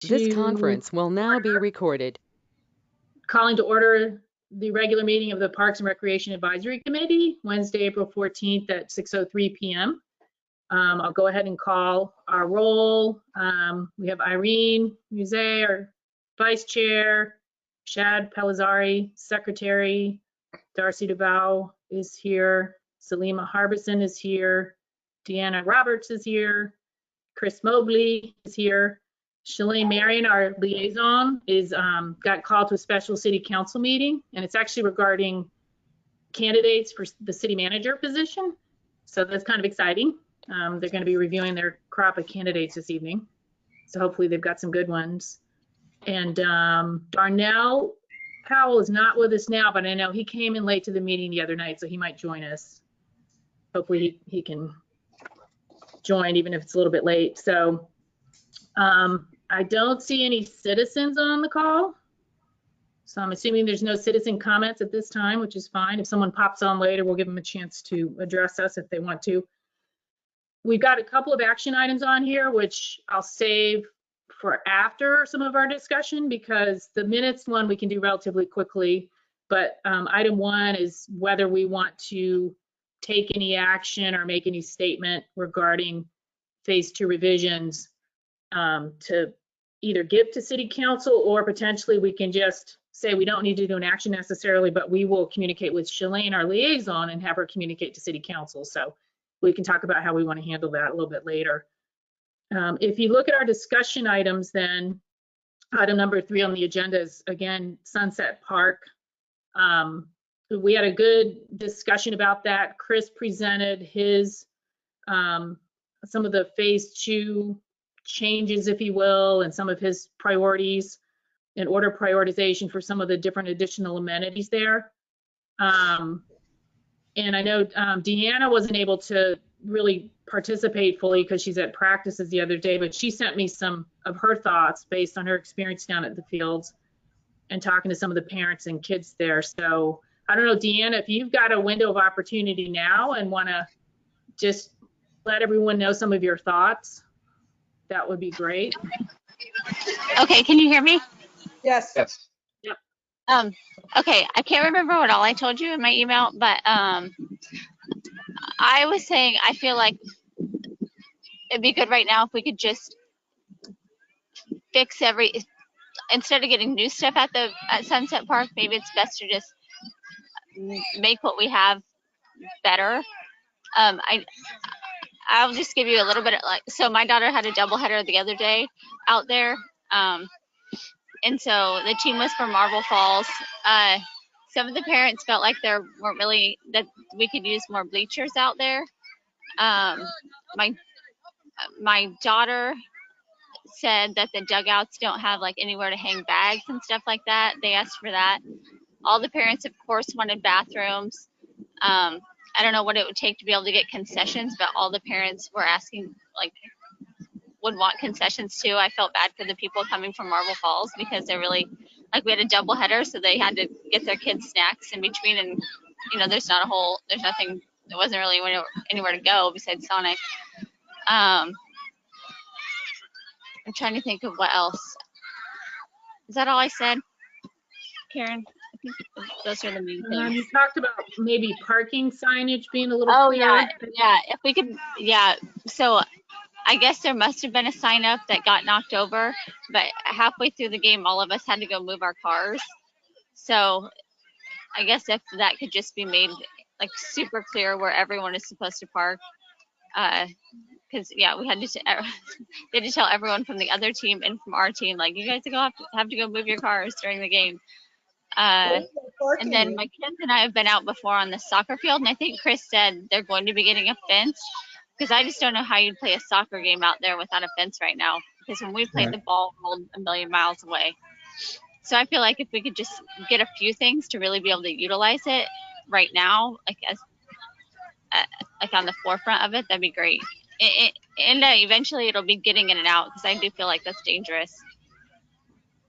This to conference will now be recorded. calling to order the regular meeting of the Parks and Recreation Advisory Committee, Wednesday, April 14th at 6:03 p.m. I'll go ahead and call our roll. We have Irene Muse, our Vice Chair, Shad Pelizzari, Secretary, Darcy DeVow is here, Salima Harbison is here, Deanna Roberts is here, Chris Mobley is here. Shalane Marion, our liaison, is got called to a special city council meeting, and it's actually regarding candidates for the city manager position. So that's kind of exciting. They're going to be reviewing their crop of candidates this evening. So hopefully they've got some good ones. And Darnell Powell is not with us now, but I know he came in late to the meeting the other night, so he might join us. Hopefully he can join, even if it's a little bit late. So I don't see any citizens on the call. So I'm assuming there's no citizen comments at this time, which is fine. If someone pops on later, we'll give them a chance to address us if they want to. We've got a couple of action items on here, which I'll save for after some of our discussion, because the minutes one we can do relatively quickly. But item one is whether we want to take any action or make any statement regarding phase 2 revisions to either give to city council, or potentially we can just say we don't need to do an action necessarily, but we will communicate with Shalane, our liaison, and have her communicate to city council. So we can talk about how we want to handle that a little bit later. If you look at our discussion items, then item number 3 on the agenda is, again, Sunset Park. We had a good discussion about that. Chris presented his, some of the phase 2 changes, if you will, and some of his priorities and order prioritization for some of the different additional amenities there. And I know Deanna wasn't able to really participate fully because she's at practices the other day, but she sent me some of her thoughts based on her experience down at the fields and talking to some of the parents and kids there. So I don't know, Deanna, if you've got a window of opportunity now and want to just let everyone know some of your thoughts, that would be great. Okay, can you hear me? Yes. Yes. Yep. Okay, I can't remember what all I told you in my email, but I was saying I feel like it'd be good right now if we could just fix instead of getting new stuff at Sunset Park, maybe it's best to just make what we have better. I'll just give you a little bit of, so my daughter had a doubleheader the other day out there. And so the team was from Marble Falls. Some of the parents felt like there weren't really, that we could use more bleachers out there. My daughter said that the dugouts don't have anywhere to hang bags and stuff like that. They asked for that. All the parents, of course, wanted bathrooms. I don't know what it would take to be able to get concessions, but all the parents were asking, would want concessions too. I felt bad for the people coming from Marble Falls because they're really, we had a double header, so they had to get their kids snacks in between, and there's nothing, there wasn't really anywhere to go besides Sonic. I'm trying to think of what else. Is that all I said, Karen? I think those are the main things. You talked about maybe parking signage being a little clearer. clearer. Yeah, if we could, yeah. So I guess there must have been a sign up that got knocked over, but halfway through the game, all of us had to go move our cars. So I guess if that could just be made super clear where everyone is supposed to park. Because yeah, we had to tell everyone from the other team and from our team, you guys have to go move your cars during the game. And then my kids and I have been out before on the soccer field, and I think Chris said they're going to be getting a fence, because I just don't know how you'd play a soccer game out there without a fence right now, because when we played, the ball rolled a million miles away. So I feel like if we could just get a few things to really be able to utilize it right now, on the forefront of it, that'd be great. And eventually it'll be getting in and out, because I do feel like that's dangerous,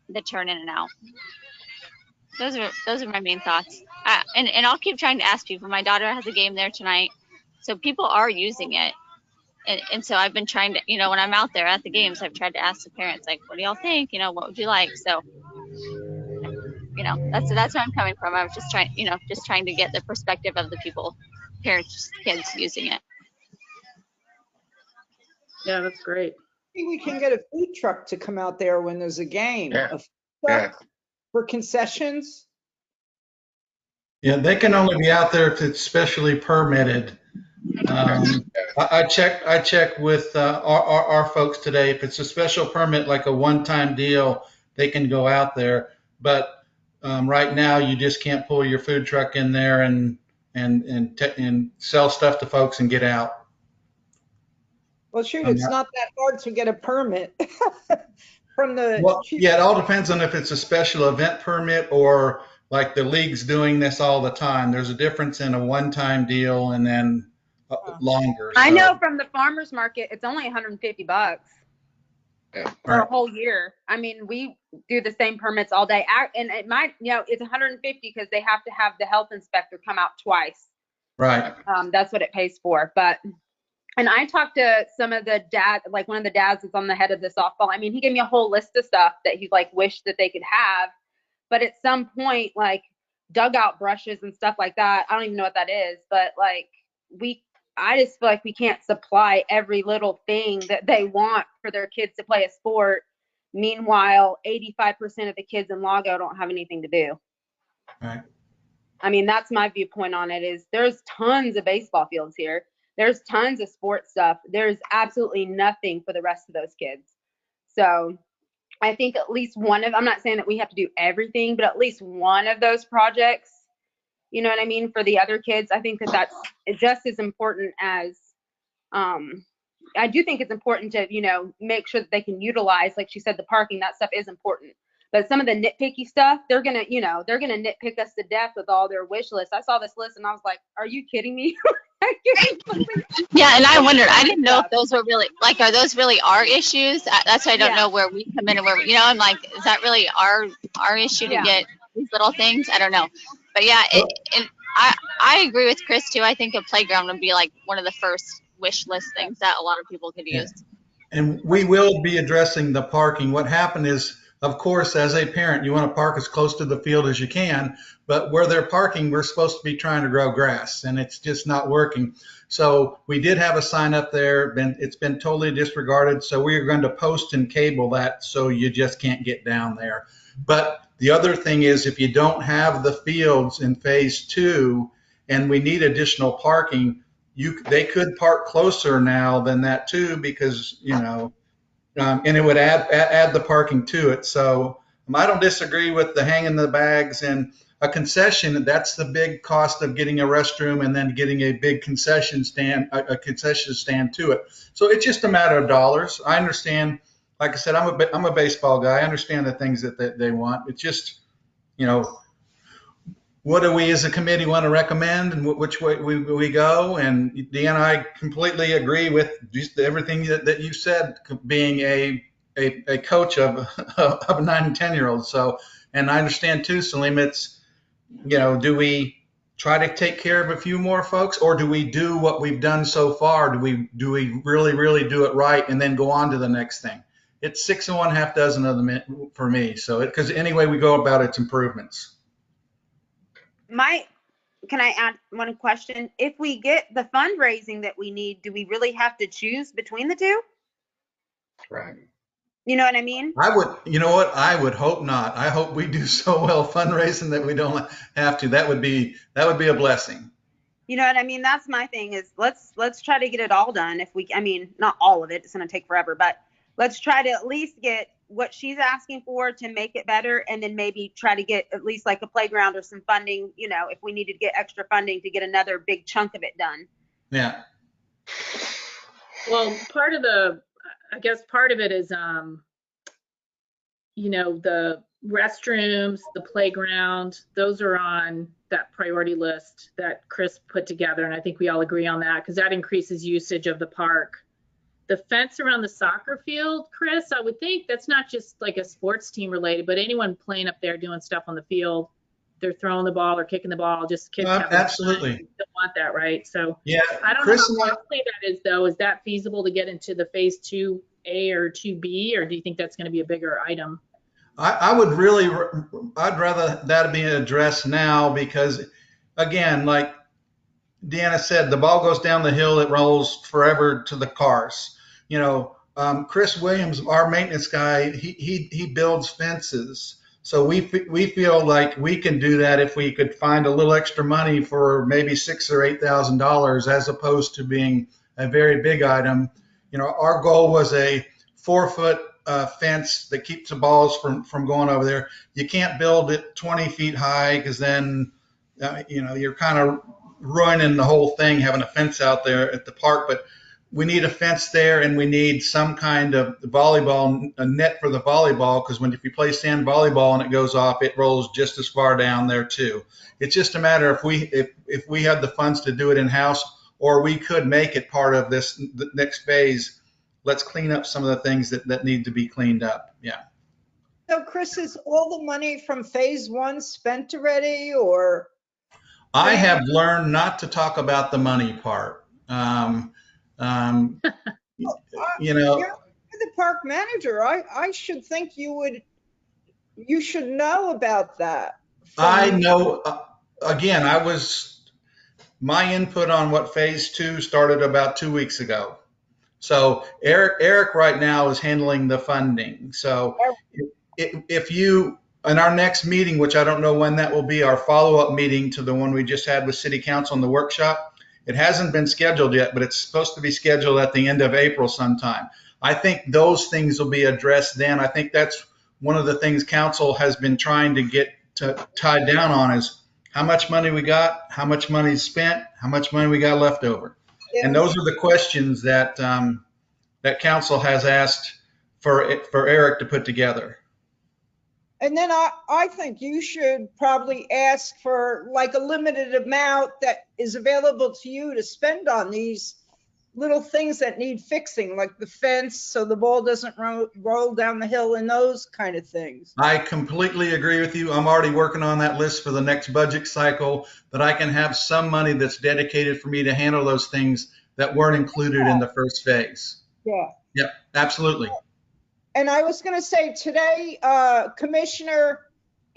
the turn in and out. Those are my main thoughts. And I'll keep trying to ask people. My daughter has a game there tonight, so people are using it. and so I've been trying to, when I'm out there at the games, I've tried to ask the parents, like, what do y'all think? What would you like? So, that's where I'm coming from. I was just trying to get the perspective of the people, parents, kids using it. Yeah, that's great. Maybe we can get a food truck to come out there when there's a game. Yeah. A food Yeah. truck for concessions. Yeah, they can only be out there if it's specially permitted. I checked with our folks today. If it's a special permit, like a one-time deal, they can go out there. But right now, you just can't pull your food truck in there and sell stuff to folks and get out. Well, shoot, it's not that hard to get a permit from the. Well, yeah, it all depends on if it's a special event permit or like the league's doing this all the time. There's a difference in a one-time deal and then longer. I So- know from the farmer's market, it's only $150 Yeah. for a Right. whole year. I mean, we do the same permits all day. And it might, it's 150 because they have to have the health inspector come out twice. Right. That's what it pays for. And I talked to some of the like one of the dads that's on the head of the softball. I mean, he gave me a whole list of stuff that he like wished that they could have. But at some point, like dugout brushes and stuff like that, I don't even know what that is. But like I just feel like we can't supply every little thing that they want for their kids to play a sport. Meanwhile, 85% of the kids in Lago don't have anything to do. Right. I mean, that's my viewpoint on it. Is there's tons of baseball fields here. There's tons of sports stuff. There's absolutely nothing for the rest of those kids. So I think at least I'm not saying that we have to do everything, but at least one of those projects, you know what I mean, for the other kids, I think that's just as important as, I do think it's important to, make sure that they can utilize, like she said, the parking, that stuff is important. But some of the nitpicky stuff, they're gonna nitpick us to death with all their wish lists. I saw this list and I was like, are you kidding me? Yeah, and I wondered, I didn't know if those were really, like, are those really our issues? That's why I don't Yeah. know where we come in and where, I'm like, is that really our issue to Yeah. get these little things? I don't know. But yeah, I agree with Chris too. I think a playground would be like one of the first wish list things that a lot of people could Yeah. use. And we will be addressing the parking. What happened is, of course, as a parent, you want to park as close to the field as you can, but where they're parking, we're supposed to be trying to grow grass, and it's just not working. So we did have a sign up there, it's been totally disregarded, so we are going to post and cable that so you just can't get down there. But the other thing is, if you don't have the fields in phase 2 and we need additional parking, they could park closer now than that too, because, and it would add the parking to it. So I don't disagree with the hanging the bags and a concession. That's the big cost of getting a restroom and then getting a big concession stand to it. So it's just a matter of dollars. I understand. Like I said, I'm a baseball guy. I understand the things that they want. It's just, what do we as a committee want to recommend and which way we go? And Deanna, I completely agree with just everything that you said, being a coach of a 9 and 10-year-old. So, and I understand too, Salim, it's, do we try to take care of a few more folks, or do we do what we've done so far? Do we really, really do it right and then go on to the next thing? It's 6 1/2 dozen of them for me. So, because any way we go about it's improvements. Can I add one question? If we get the fundraising that we need, do we really have to choose between the two? Right. You know what I mean? I would hope not. I hope we do so well fundraising that we don't have to. That would be a blessing. You know what I mean? That's my thing is let's try to get it all done. Not all of it, it's going to take forever, but let's try to at least get what she's asking for to make it better, and then maybe try to get at least like a playground or some funding, if we needed to get extra funding to get another big chunk of it done. Yeah. Well, part of it is, the restrooms, the playground, those are on that priority list that Chris put together. And I think we all agree on that because that increases usage of the park. The fence around the soccer field, Chris, I would think that's not just like a sports team related, but anyone playing up there doing stuff on the field, they're throwing the ball or kicking the ball, just kids having fun. Absolutely. We don't want that, right? So Yeah, I don't Chris know and how I, costly that is, though. Is that feasible to get into the phase 2A or 2B, or do you think that's going to be a bigger item? I would really, I'd rather that be addressed now because, again, like Deanna said, the ball goes down the hill, it rolls forever to the cars. You know, Chris Williams, our maintenance guy, he builds fences. So we feel like we can do that if we could find a little extra money for maybe $6,000 or $8,000 as opposed to being a very big item. You know, our goal was a 4-foot fence that keeps the balls from going over there. You can't build it 20 feet high because then, you know, you're kind of ruining the whole thing having a fence out there at the park. But we need a fence there, and we need some kind of volleyball, a net for the volleyball, because if you play sand volleyball and it goes off, it rolls just as far down there too. It's just a matter if we have the funds to do it in house, or we could make it part of the next phase. Let's clean up some of the things that need to be cleaned up. Yeah. So Chris, is all the money from phase 1 spent already, or? I have learned not to talk about the money part. You know, You're the park manager. I should think you should know about that. I know, again, my input on what phase 2 started about 2 weeks ago. So Eric right now is handling the funding. So if you, in our next meeting, which I don't know when that will be, our follow-up meeting to the one we just had with City Council in the workshop, it hasn't been scheduled yet, but it's supposed to be scheduled at the end of April sometime. I think those things will be addressed then. I think that's one of the things council has been trying to get tied down on is how much money we got, how much money is spent, how much money we got left over. Yeah. And those are the questions that that council has asked for Eric to put together. And then I think you should probably ask for like a limited amount that is available to you to spend on these little things that need fixing, like the fence so the ball doesn't roll down the hill and those kind of things. I completely agree with you. I'm already working on that list for the next budget cycle, that I can have some money that's dedicated for me to handle those things that weren't included in the first phase. Yeah. Yep, absolutely. And I was going to say today, Commissioner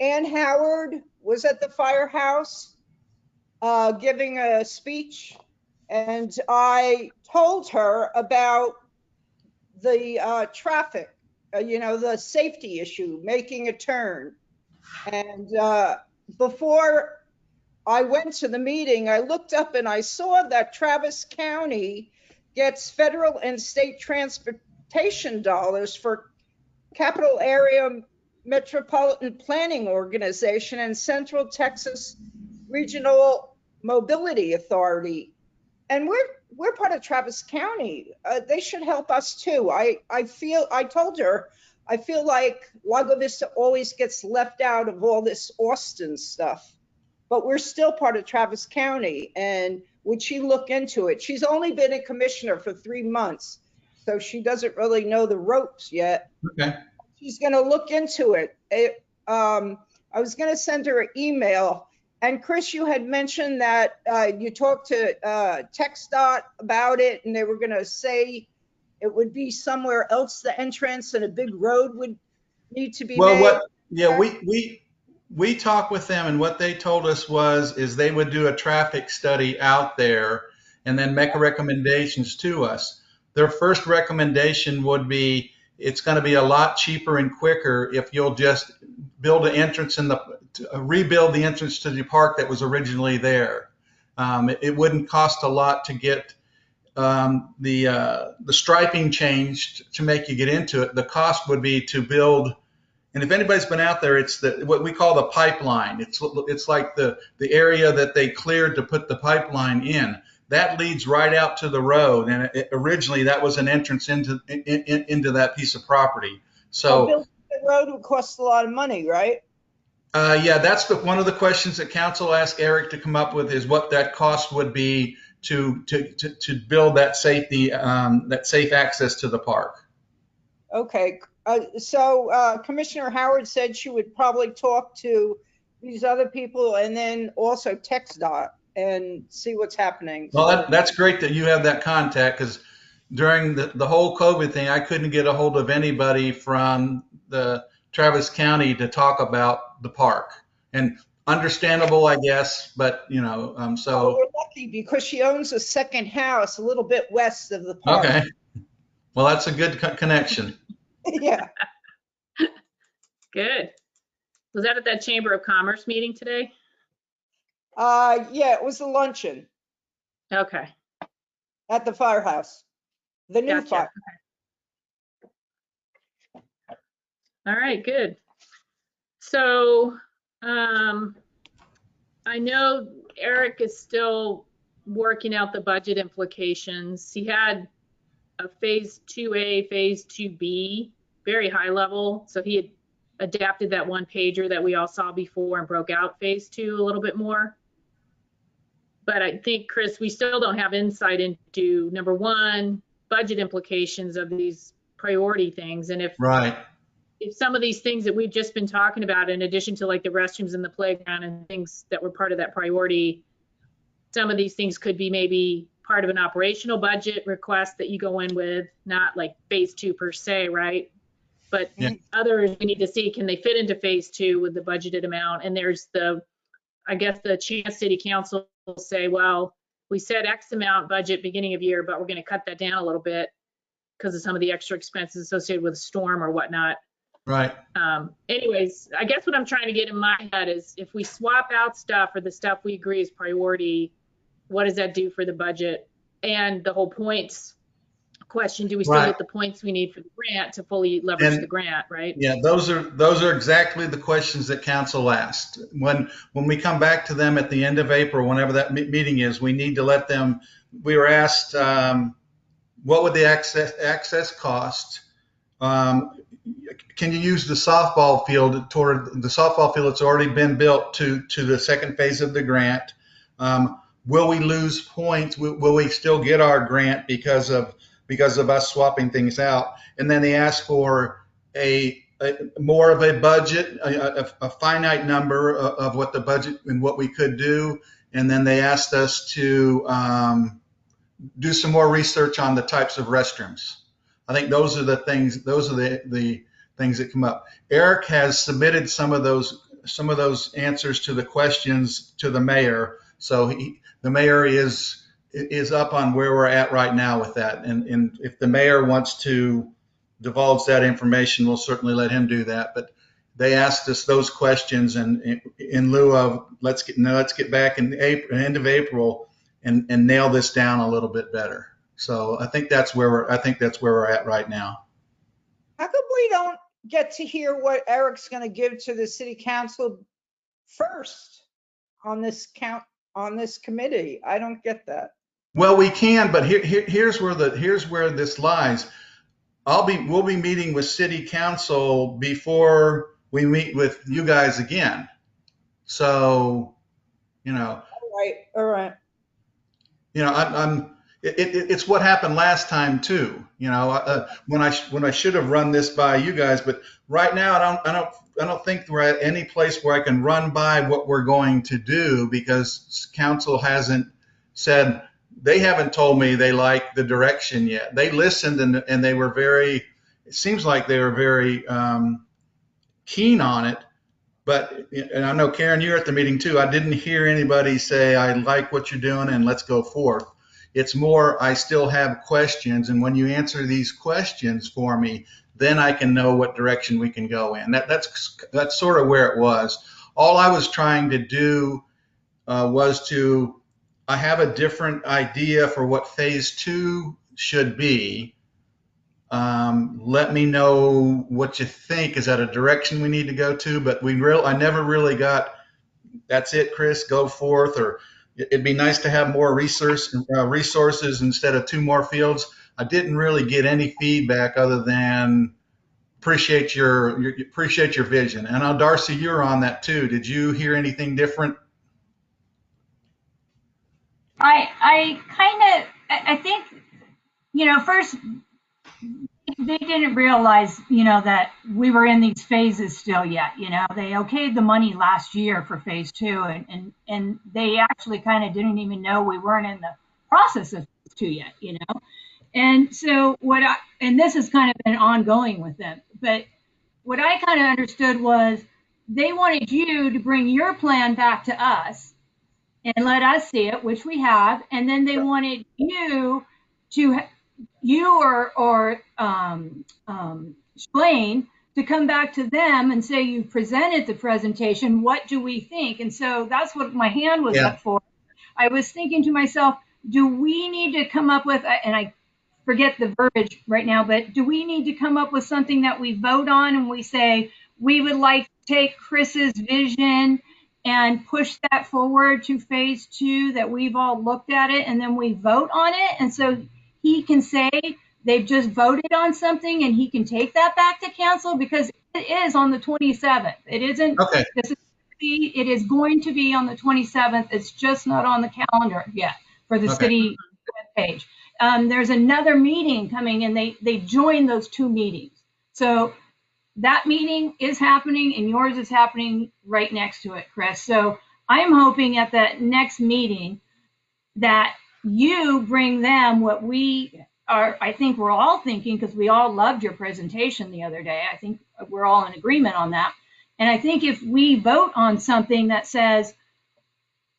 Ann Howard was at the firehouse giving a speech, and I told her about the traffic, the safety issue, making a turn. And before I went to the meeting, I looked up and I saw that Travis County gets federal and state transportation dollars for Capital Area Metropolitan Planning Organization and Central Texas Regional Mobility Authority. And we're part of Travis County. They should help us too. I told her, I feel like Lago Vista always gets left out of all this Austin stuff, but we're still part of Travis County. And would she look into it? She's only been a commissioner for 3 months, so she doesn't really know the ropes yet. Okay. She's going to look into it. I was going to send her an email. And Chris, you had mentioned that you talked to TxDOT about it, and they were going to say it would be somewhere else, the entrance, and a big road would need to be made. We talked with them, and what they told us is they would do a traffic study out there and then make recommendations to us. Their first recommendation would be, it's going to be a lot cheaper and quicker if you'll just build an entrance rebuild the entrance to the park that was originally there. It wouldn't cost a lot to get the striping changed to make you get into it. The cost would be to build, and if anybody's been out there, it's what we call the pipeline. It's like the area that they cleared to put the pipeline in. That leads right out to the road, and originally that was an entrance into that piece of property. So building the road would cost a lot of money, right? Yeah, that's one of the questions that council asked Eric to come up with, is what that cost would be to build that safe access to the park. Okay, so Commissioner Howard said she would probably talk to these other people and then also text Dot and see what's happening. Well, that's great that you have that contact, because during the whole COVID thing, I couldn't get a hold of anybody from the Travis County to talk about the park. And understandable, I guess, but Oh, so, we're lucky because she owns a second house a little bit west of the park. okay. Well, that's a good connection. Yeah. Good. Was that at that Chamber of Commerce meeting today? Yeah, it was a luncheon Okay. at the firehouse. The new Gotcha. fire. All right, good. So, I know Eric is still working out the budget implications. He had a phase 2A, phase 2B, very high level. So he had adapted that one pager that we all saw before and broke out phase 2 a little bit more. But I think, Chris, we still don't have insight into, number one, budget implications of these priority things. And if Right. some of these things that we've just been talking about, in addition to like the restrooms and the playground and things that were part of that priority, some of these things could be maybe part of an operational budget request that you go in with, not like phase 2 per se, right? But Yeah. others, we need to see, can they fit into phase 2 with the budgeted amount? And there's I guess the chance city council will say, well, we said X amount budget beginning of year, but we're going to cut that down a little bit because of some of the extra expenses associated with the storm or whatnot. Right. Anyways, I guess what I'm trying to get in my head is if we swap out stuff for the stuff we agree is priority, what does that do for the budget? And the whole points question, do we still Right. get the points we need for the grant to fully leverage And- the grant, right? Yeah, those are exactly the questions that council asked. When we come back to them at the end of April, whenever that meeting is, we need to let them. We were asked, what would the access cost? Can you use the softball field toward the softball field that's already been built to the second phase of the grant? Will we lose points? Will we still get our grant because of us swapping things out? And then they asked for a more of a budget, a finite number of what the budget and what we could do. And then they asked us to do some more research on the types of restrooms. I think those are the things. Those are the things that come up. Eric has submitted some of those answers to the questions to the mayor. So the mayor is up on where we're at right now with that. And if the mayor wants to divulge that information, we'll certainly let him do that. But they asked us those questions, and in lieu of let's get back in end of April and nail this down a little bit better. So I think that's where we're at right now. How come we don't get to hear what Eric's going to give to the city council first on this committee? I don't get that. Well, we can, but here's where this lies. We'll be meeting with city council before we meet with you guys again. So, All right. It's what happened last time too. When I should have run this by you guys, but right now I don't think we're at any place where I can run by what we're going to do, because council hasn't said. They haven't told me they like the direction yet. They listened and they were it seems like they were very keen on it. But, and I know Karen, you're at the meeting too. I didn't hear anybody say, I like what you're doing and let's go forth. It's more, I still have questions. And when you answer these questions for me, then I can know what direction we can go in. That's sort of where it was. All I was trying to do I have a different idea for what phase 2 should be. Let me know what you think. Is that a direction we need to go to? But I never really got, that's it, Chris, go forth. Or it'd be nice to have more resources instead of 2 more fields. I didn't really get any feedback other than appreciate your vision. And now, Darcy, you're on that too. Did you hear anything different? I think, first, they didn't realize, that we were in these phases still yet. They okayed the money last year for phase 2, and they actually kind of didn't even know we weren't in the process of phase 2 yet. And so and this has kind of been ongoing with them, but what I kind of understood was they wanted you to bring your plan back to us and let us see it, which we have, and then they wanted you or Shalane to come back to them and say you presented the presentation. What do we think? And so that's what my hand was up for. I was thinking to myself, do we need to come up with, and I forget the verbiage right now, but do we need to come up with something that we vote on and we say we would like to take Chris's vision and push that forward to phase 2, that we've all looked at it and then we vote on it, and so he can say they've just voted on something and he can take that back to council, because it is on the 27th. It isn't. Okay. It is going to be on the 27th. It's just not on the calendar yet for the city webpage. There's another meeting coming, and they join those 2 meetings. So that meeting is happening, and yours is happening right next to it, Chris. So I'm hoping at that next meeting that you bring them what I think we're all thinking, because we all loved your presentation the other day. I think we're all in agreement on that. And I think if we vote on something that says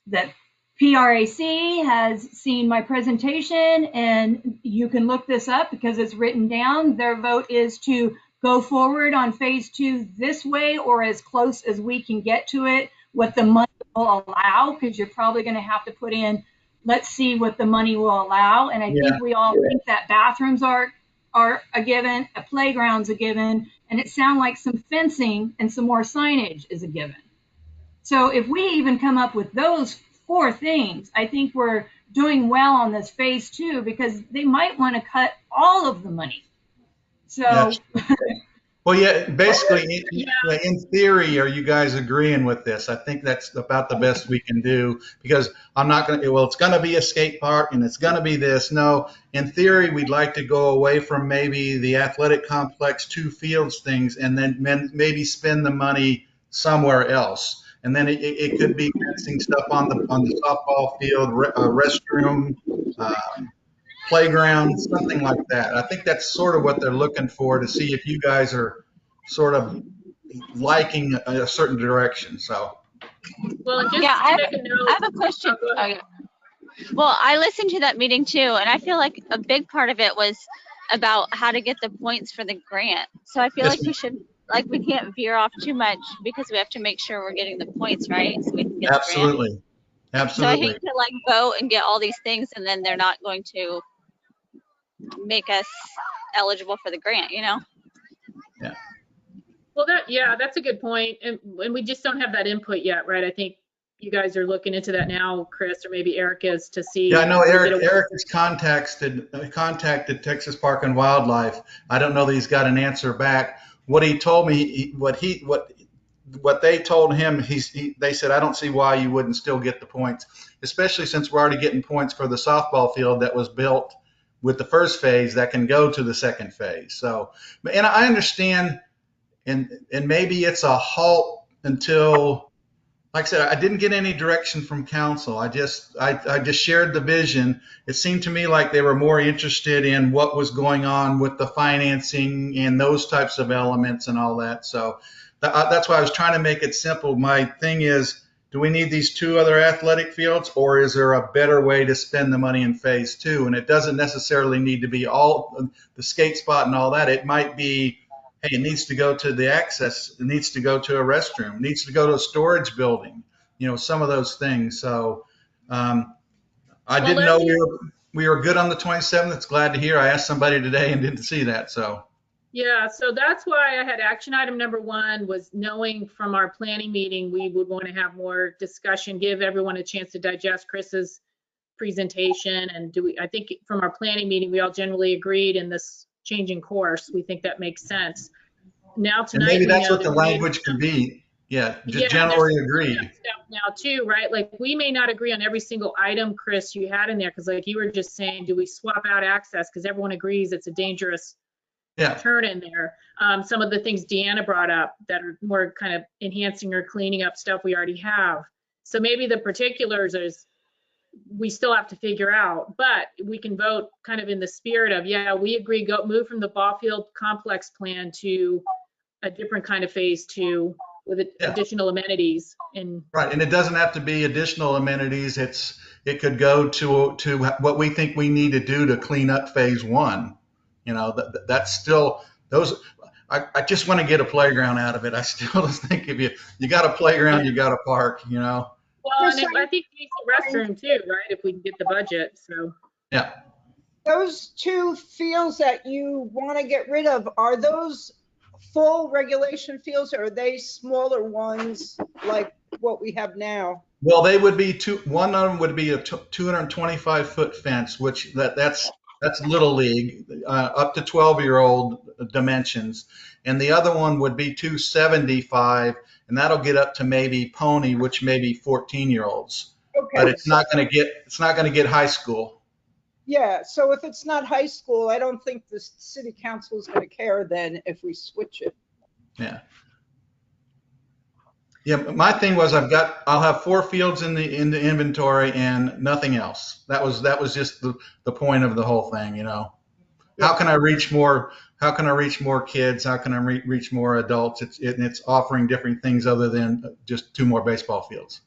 that PRAC has seen my presentation, and you can look this up because it's written down, their vote is to go forward on phase 2 this way, or as close as we can get to it, what the money will allow, because you're probably going to have to put in, let's see what the money will allow. And I think we all think that bathrooms are a given, a playground's a given, and it sounds like some fencing and some more signage is a given. So if we even come up with those 4 things, I think we're doing well on this phase 2, because they might want to cut all of the money. So, well, basically, in theory, are you guys agreeing with this? I think that's about the best we can do, because I'm not going to, it's going to be a skate park and it's going to be this. No, in theory, we'd like to go away from maybe the athletic complex 2 fields things, and then maybe spend the money somewhere else. And then it could be fencing stuff on the softball field, restroom, playground, something like that. I think that's sort of what they're looking for, to see if you guys are sort of liking a certain direction. So, Well, just I make a note. have a question. Oh, yeah. Well, I listened to that meeting too, and I feel like a big part of it was about how to get the points for the grant. So I feel like we can't veer off too much, because we have to make sure we're getting the points right, so we can get absolutely. The grant. So I hate to vote and get all these things, and then they're not going to make us eligible for the grant, Yeah. Well, that's a good point. And we just don't have that input yet, right? I think you guys are looking into that now, Chris, or maybe Eric is, to see. Yeah, I know Eric has contacted Texas Park and Wildlife. I don't know that he's got an answer back. What he told me, what they told him, they said, I don't see why you wouldn't still get the points, especially since we're already getting points for the softball field that was built with the first phase that can go to the second phase. So, and I understand, and maybe it's a halt until, like I said, I didn't get any direction from council. I just shared the vision. It seemed to me like they were more interested in what was going on with the financing and those types of elements and all that. So that's why I was trying to make it simple. My thing is, do we need these 2 other athletic fields, or is there a better way to spend the money in phase 2? And it doesn't necessarily need to be all the skate spot and all that. It might be, hey, it needs to go to the access, it needs to go to a restroom, it needs to go to a storage building, some of those things. So I didn't know we were good on the 27th. It's glad to hear. I asked somebody today and didn't see that. So. Yeah, so that's why I had action item number 1 was knowing from our planning meeting, we would want to have more discussion, give everyone a chance to digest Chris's presentation. And I think from our planning meeting, we all generally agreed in this changing course. We think that makes sense. Now tonight, and maybe that's what the language could be. Yeah, just generally agreed. Now too, right? Like, we may not agree on every single item, Chris, you had in there, because like you were just saying, do we swap out access? Because everyone agrees it's a dangerous Yeah. turn in there. Some of the things Deanna brought up that are more kind of enhancing or cleaning up stuff we already have. So maybe the particulars is we still have to figure out, but we can vote kind of in the spirit of, yeah, we agree, move from the ball field complex plan to a different kind of phase 2 with Yeah. additional amenities. And Right, and it doesn't have to be additional amenities. It could go to what we think we need to do to clean up phase 1. You know, that's still those. I just want to get a playground out of it. I still just think if you got a playground, you got a park. You know. well, and I think we need a restroom too, right? If we can get the budget. So Yeah. Those 2 fields that you want to get rid of, are those full regulation fields or are they smaller ones like what we have now? Well, they would be one of them would be a 225-foot fence, which that's little league, up to 12-year-old dimensions, and the other one would be 275, and that'll get up to maybe pony, which may be 14-year-olds. Okay. But it's not going to get high school. Yeah, so if it's not high school, I don't think the city council is going to care then if we switch it. Yeah. Yeah, my thing was I'll have 4 fields in the inventory and nothing else. That was just the point of the whole thing, you know. How can I reach more kids? How can I reach more adults? It's offering different things other than just 2 more baseball fields.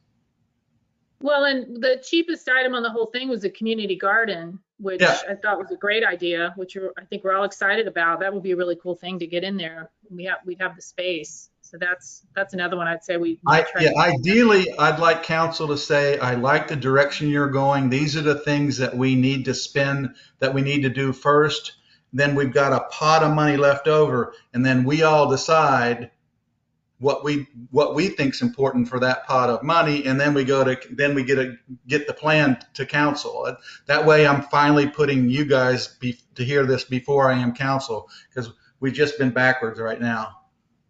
well, and the cheapest item on the whole thing was a community garden, which Yeah. I thought was a great idea, which I think we're all excited about. That would be a really cool thing to get in there. We'd have the space. So that's another one I'd say we try to- Ideally, I'd like council to say, I like the direction you're going. These are the things that we need to spend, that we need to do first. Then we've got a pot of money left over, and then we all decide what we think's important for that pot of money, and then we get the plan to council. That way, I'm finally putting you guys to hear this before I am council, because we've just been backwards right now.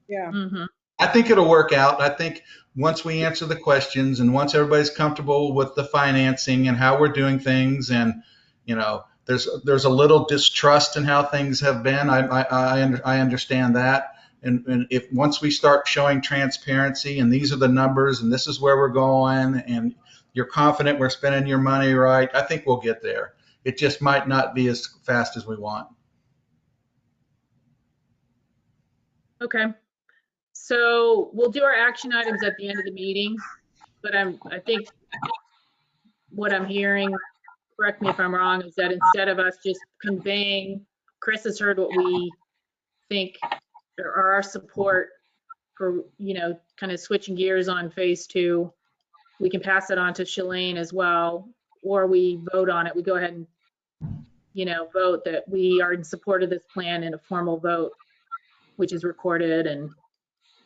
Yeah. Mhm. I think it'll work out. I think once we answer the questions and once everybody's comfortable with the financing and how we're doing things, and you know, there's a little distrust in how things have been. I understand that. And if once we start showing transparency and these are the numbers and this is where we're going and you're confident we're spending your money right, I think we'll get there. It just might not be as fast as we want. Okay. So we'll do our action items at the end of the meeting, but I think what I'm hearing, correct me if I'm wrong, is that instead of us just conveying, Chris has heard what we think are our support for, you know, kind of switching gears on phase 2. We can pass it on to Shalane as well, or we vote on it. We go ahead and, you know, vote that we are in support of this plan in a formal vote, which is recorded, and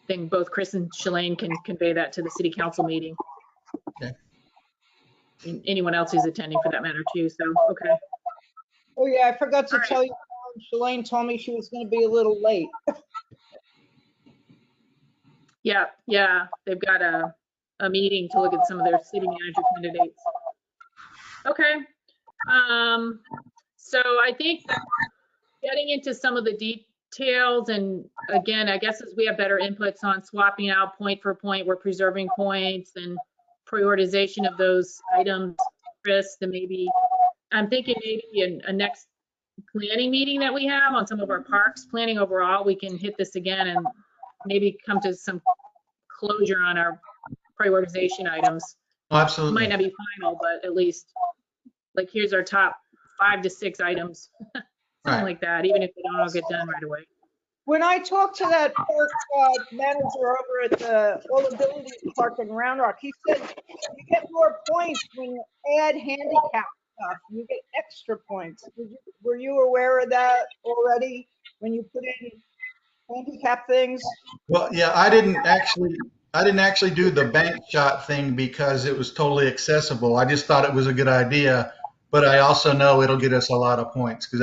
then both Chris and Shalane can convey that to the city council meeting. Okay. And anyone else who's attending for that matter too, so, okay. Oh, yeah, I forgot to All right. tell you, Shalane told me she was going to be a little late. Yeah, they've got a meeting to look at some of their city manager candidates. Okay, so I think getting into some of the details, and again, I guess as we have better inputs on swapping out point for point, we're preserving points and prioritization of those items, Chris, then maybe, I'm thinking maybe a next planning meeting that we have on some of our parks planning overall, we can hit this again and maybe come to some closure on our prioritization items. Oh, absolutely. Might not be final, but at least, like, here's our top 5 to 6 items, something Right. like that, even if they don't all get done right away. When I talked to that park manager over at the All Ability Park in Round Rock, he said you get more points when you add handicap stuff. You get extra points. Were you aware of that already when you put in handicap things? Well, yeah, I didn't actually do the bank shot thing because it was totally accessible. I just thought it was a good idea, but I also know it'll get us a lot of points because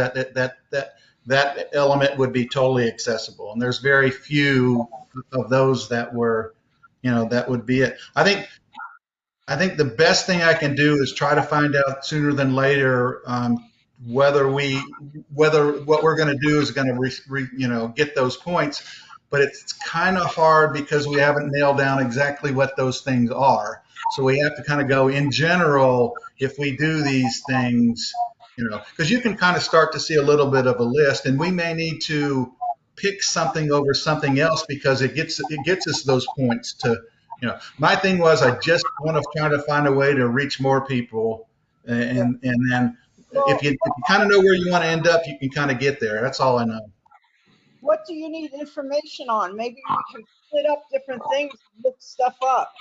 that element would be totally accessible, and there's very few of those that were, you know, that would be it. I think the best thing I can do is try to find out sooner than later whether what we're going to do is going to get those points, but it's kind of hard because we haven't nailed down exactly what those things are. So we have to kind of go in general, if we do these things, because you can kind of start to see a little bit of a list, and we may need to pick something over something else because it gets us those points to, my thing was I just want to try to find a way to reach more people, and then if you kind of know where you want to end up, you can kind of get there. That's all I know. What do you need information on? Maybe we can split up different things, and look stuff up.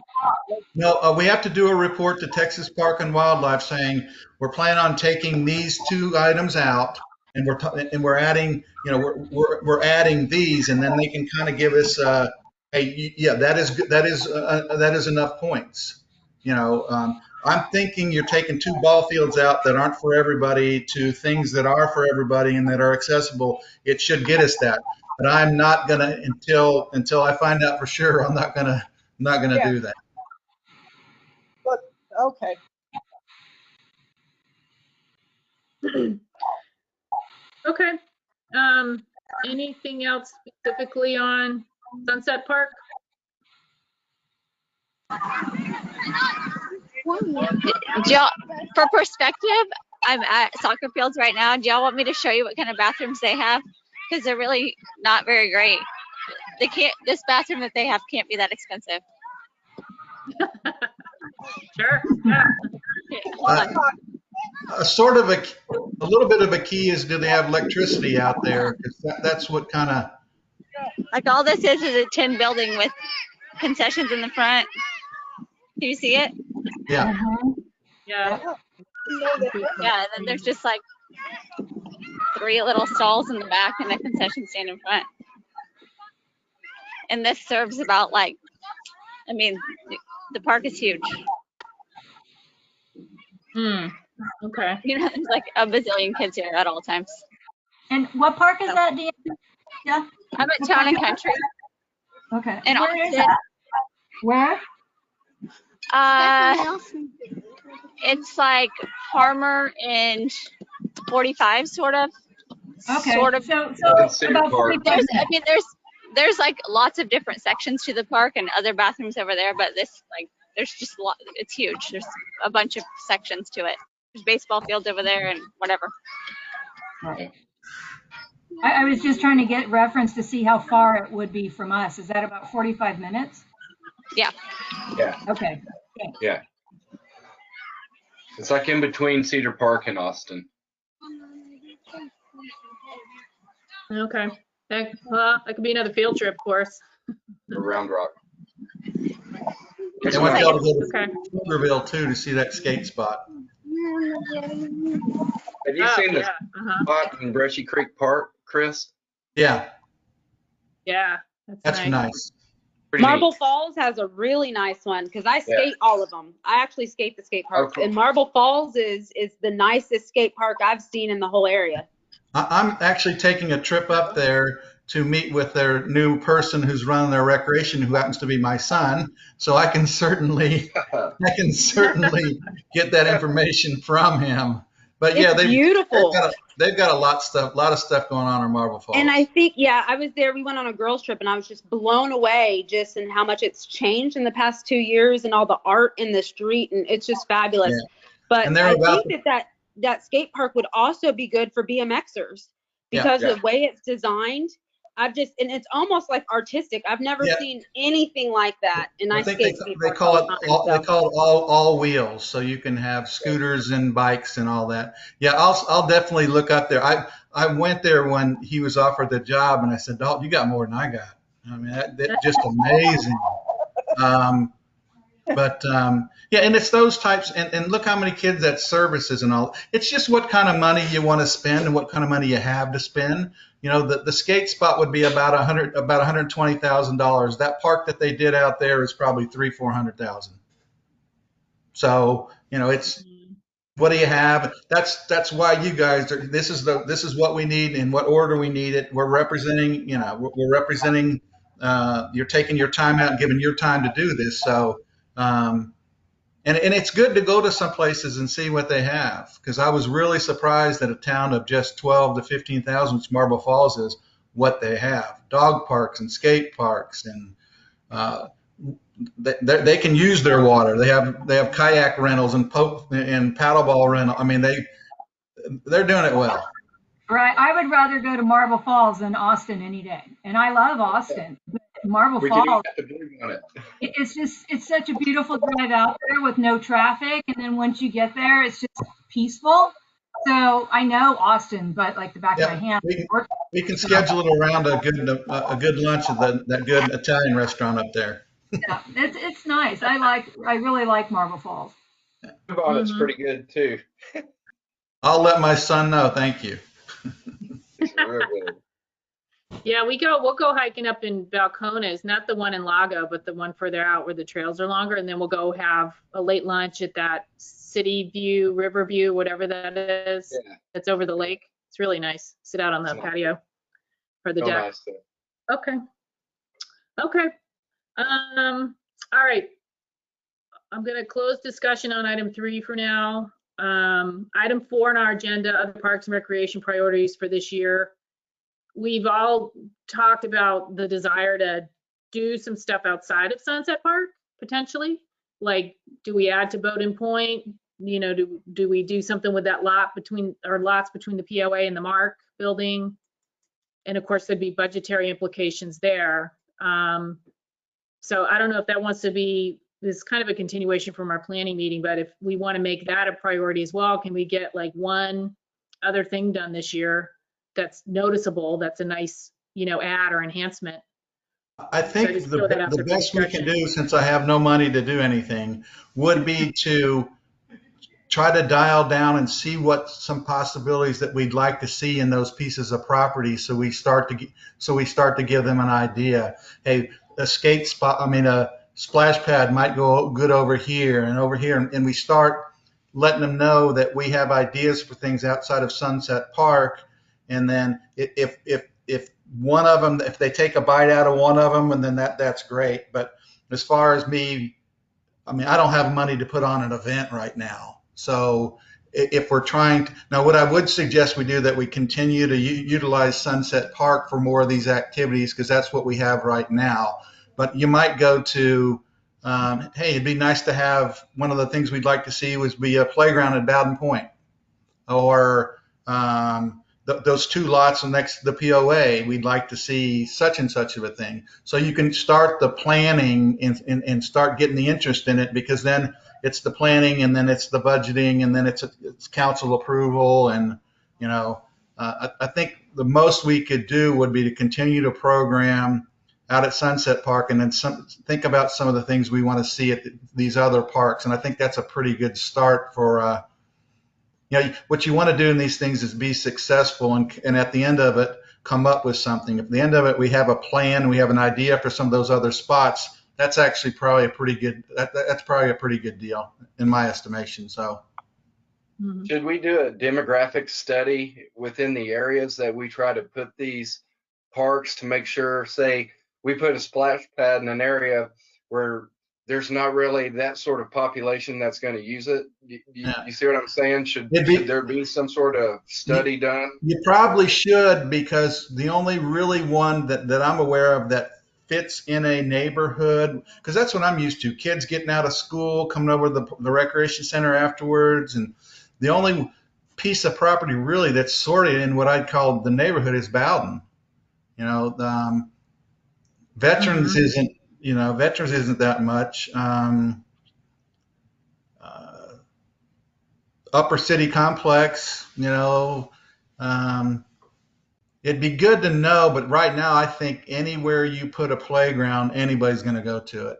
No, we have to do a report to Texas Park and Wildlife saying we're planning on taking these 2 items out, and we're adding, we're adding these, and then they can kind of give us, hey, yeah, that is enough points. I'm thinking you're taking 2 ball fields out that aren't for everybody to things that are for everybody and that are accessible. It should get us that, but I'm not gonna until I find out for sure. I'm not gonna do that. But okay. Okay. Anything else specifically on Sunset Park? Do y'all, for perspective, I'm at soccer fields right now. Do y'all want me to show you what kind of bathrooms they have? Because they're really not very great. This bathroom that they have can't be that expensive. Sure. Yeah. Okay, hold on. A little bit of a key is, do they have electricity out there? 'Cause that's what kind of. Like all this is a tin building with concessions in the front. Do you see it? Yeah. Yeah. Yeah, and then there's just like 3 little stalls in the back and a concession stand in front. And this serves about the park is huge. Okay. There's like a bazillion kids here at all times. And what park is that, Dan? Yeah. I'm at Town and Country. Okay. And where is Austin. that? Where? It's like Farmer and 45, sort of. Okay. Sort of. So Cedar about Park. 45 There's like lots of different sections to the park and other bathrooms over there, but there's just a lot. It's huge. There's a bunch of sections to it. There's baseball fields over there and whatever. I was just trying to get reference to see how far it would be from us. Is that about 45 minutes? Yeah. Yeah. Okay. Yeah. It's like in between Cedar Park and Austin. Okay. That could be another field trip for us. Or Round Rock. They want y'all to go to Okay. Pflugerville too to see that skate spot. Have you seen the spot in Brushy Creek Park, Chris? Yeah, Yeah. that's nice. Pretty Marble neat. Falls has a really nice one because I skate all of them. I actually skate the skate parks, cool. and Marble Falls is the nicest skate park I've seen in the whole area. I'm actually taking a trip up there to meet with their new person who's running their recreation, who happens to be my son. So I can certainly get that information from him. But yeah, It's beautiful. they've got a lot of stuff going on in Marble Falls. And I think, I was there. We went on a girls trip, and I was just blown away just in how much it's changed in the past 2 years and all the art in the street, and it's just fabulous. Yeah. But And they're I about think that skate park would also be good for BMXers because Yeah. the way it's designed, and it's almost like artistic. I've never seen anything like that, and I think skate they skate parks call all it the time, so. all wheels, so you can have scooters and bikes and all that. Yeah, I'll definitely look up there. I went there when he was offered the job, and I said, "Dalton, you got more than I got." I mean, that's just amazing. Yeah, and it's those types, and look how many kids that services and all. It's just what kind of money you want to spend and what kind of money you have to spend. The skate spot would be about $120,000. That park that they did out there is probably $300,000-400,000. So it's what do you have? That's why you guys are. This is what we need and what order we need it. We're representing. We're representing. You're taking your time out and giving your time to do this. So. And it's good to go to some places and see what they have, because I was really surprised that a town of just 12 to 15,000, which Marble Falls is, what they have. Dog parks and skate parks, and they can use their water. They have kayak rentals and paddleball rental. I mean, they're doing it well. Right. I would rather go to Marble Falls than Austin any day. And I love Austin. But Marble Falls, it's such a beautiful drive out there with no traffic. And then once you get there, it's just peaceful. So I know Austin, but like the back of my hand. We can schedule it around a good lunch at that good Italian restaurant up there. Yeah, it's nice. I really like Marble Falls. It's pretty good too. I'll let my son know. Thank you. Yeah, we'll go hiking up in Balcones, not the one in Lago, but the one further out where the trails are longer. And then we'll go have a late lunch at that City View, River View, whatever that is. Yeah. That's over the lake. It's really nice. Sit out on the patio or the deck. Nice. Okay. All right. I'm going to close discussion on item 3 for now. Item 4 on our agenda, other parks and recreation priorities for this year. We've all talked about the desire to do some stuff outside of Sunset Park, potentially. Like, do we add to Bowdoin Point? You know, do we do something with that lots between the POA and the Mark building? And of course, there'd be budgetary implications there. So I don't know if that wants to be this kind of a continuation from our planning meeting, but if we want to make that a priority as well, can we get like one other thing done this year that's noticeable, that's a nice, add or enhancement? I think the best we can do, since I have no money to do anything, would be to try to dial down and see what some possibilities that we'd like to see in those pieces of property. So we start to give them an idea. Hey, a skate spot, a splash pad might go good over here, and we start letting them know that we have ideas for things outside of Sunset Park. And then if one of them, if they take a bite out of one of them, and then that's great. But as far as me, I don't have money to put on an event right now. So if we're trying to, now what I would suggest we do, that we continue to utilize Sunset Park for more of these activities, because that's what we have right now. But you might go to, hey, it'd be nice to have, one of the things we'd like to see was be a playground at Bowdoin Point, or those 2 lots next to the POA, we'd like to see such and such of a thing. So you can start the planning and start getting the interest in it, because then it's the planning, and then it's the budgeting, and then it's council approval. And, I think the most we could do would be to continue to program out at Sunset Park, and then think about some of the things we want to see at these other parks. And I think that's a pretty good start for, what you want to do in these things is be successful, and at the end of it, come up with something. At the end of it, we have a plan, we have an idea for some of those other spots. That's actually probably a pretty good deal in my estimation. So, should we do a demographic study within the areas that we try to put these parks, to make sure, say, we put a splash pad in an area where there's not really that sort of population that's going to use it? You see what I'm saying? Should there be some sort of study done? You probably should, because the only really one that I'm aware of that fits in a neighborhood, because that's what I'm used to, kids getting out of school, coming over to the recreation center afterwards, and the only piece of property really that's sorted in what I'd call the neighborhood is Bowdoin. Veterans isn't, Veterans isn't that much. Upper City Complex, it'd be good to know, but right now I think anywhere you put a playground, anybody's going to go to it.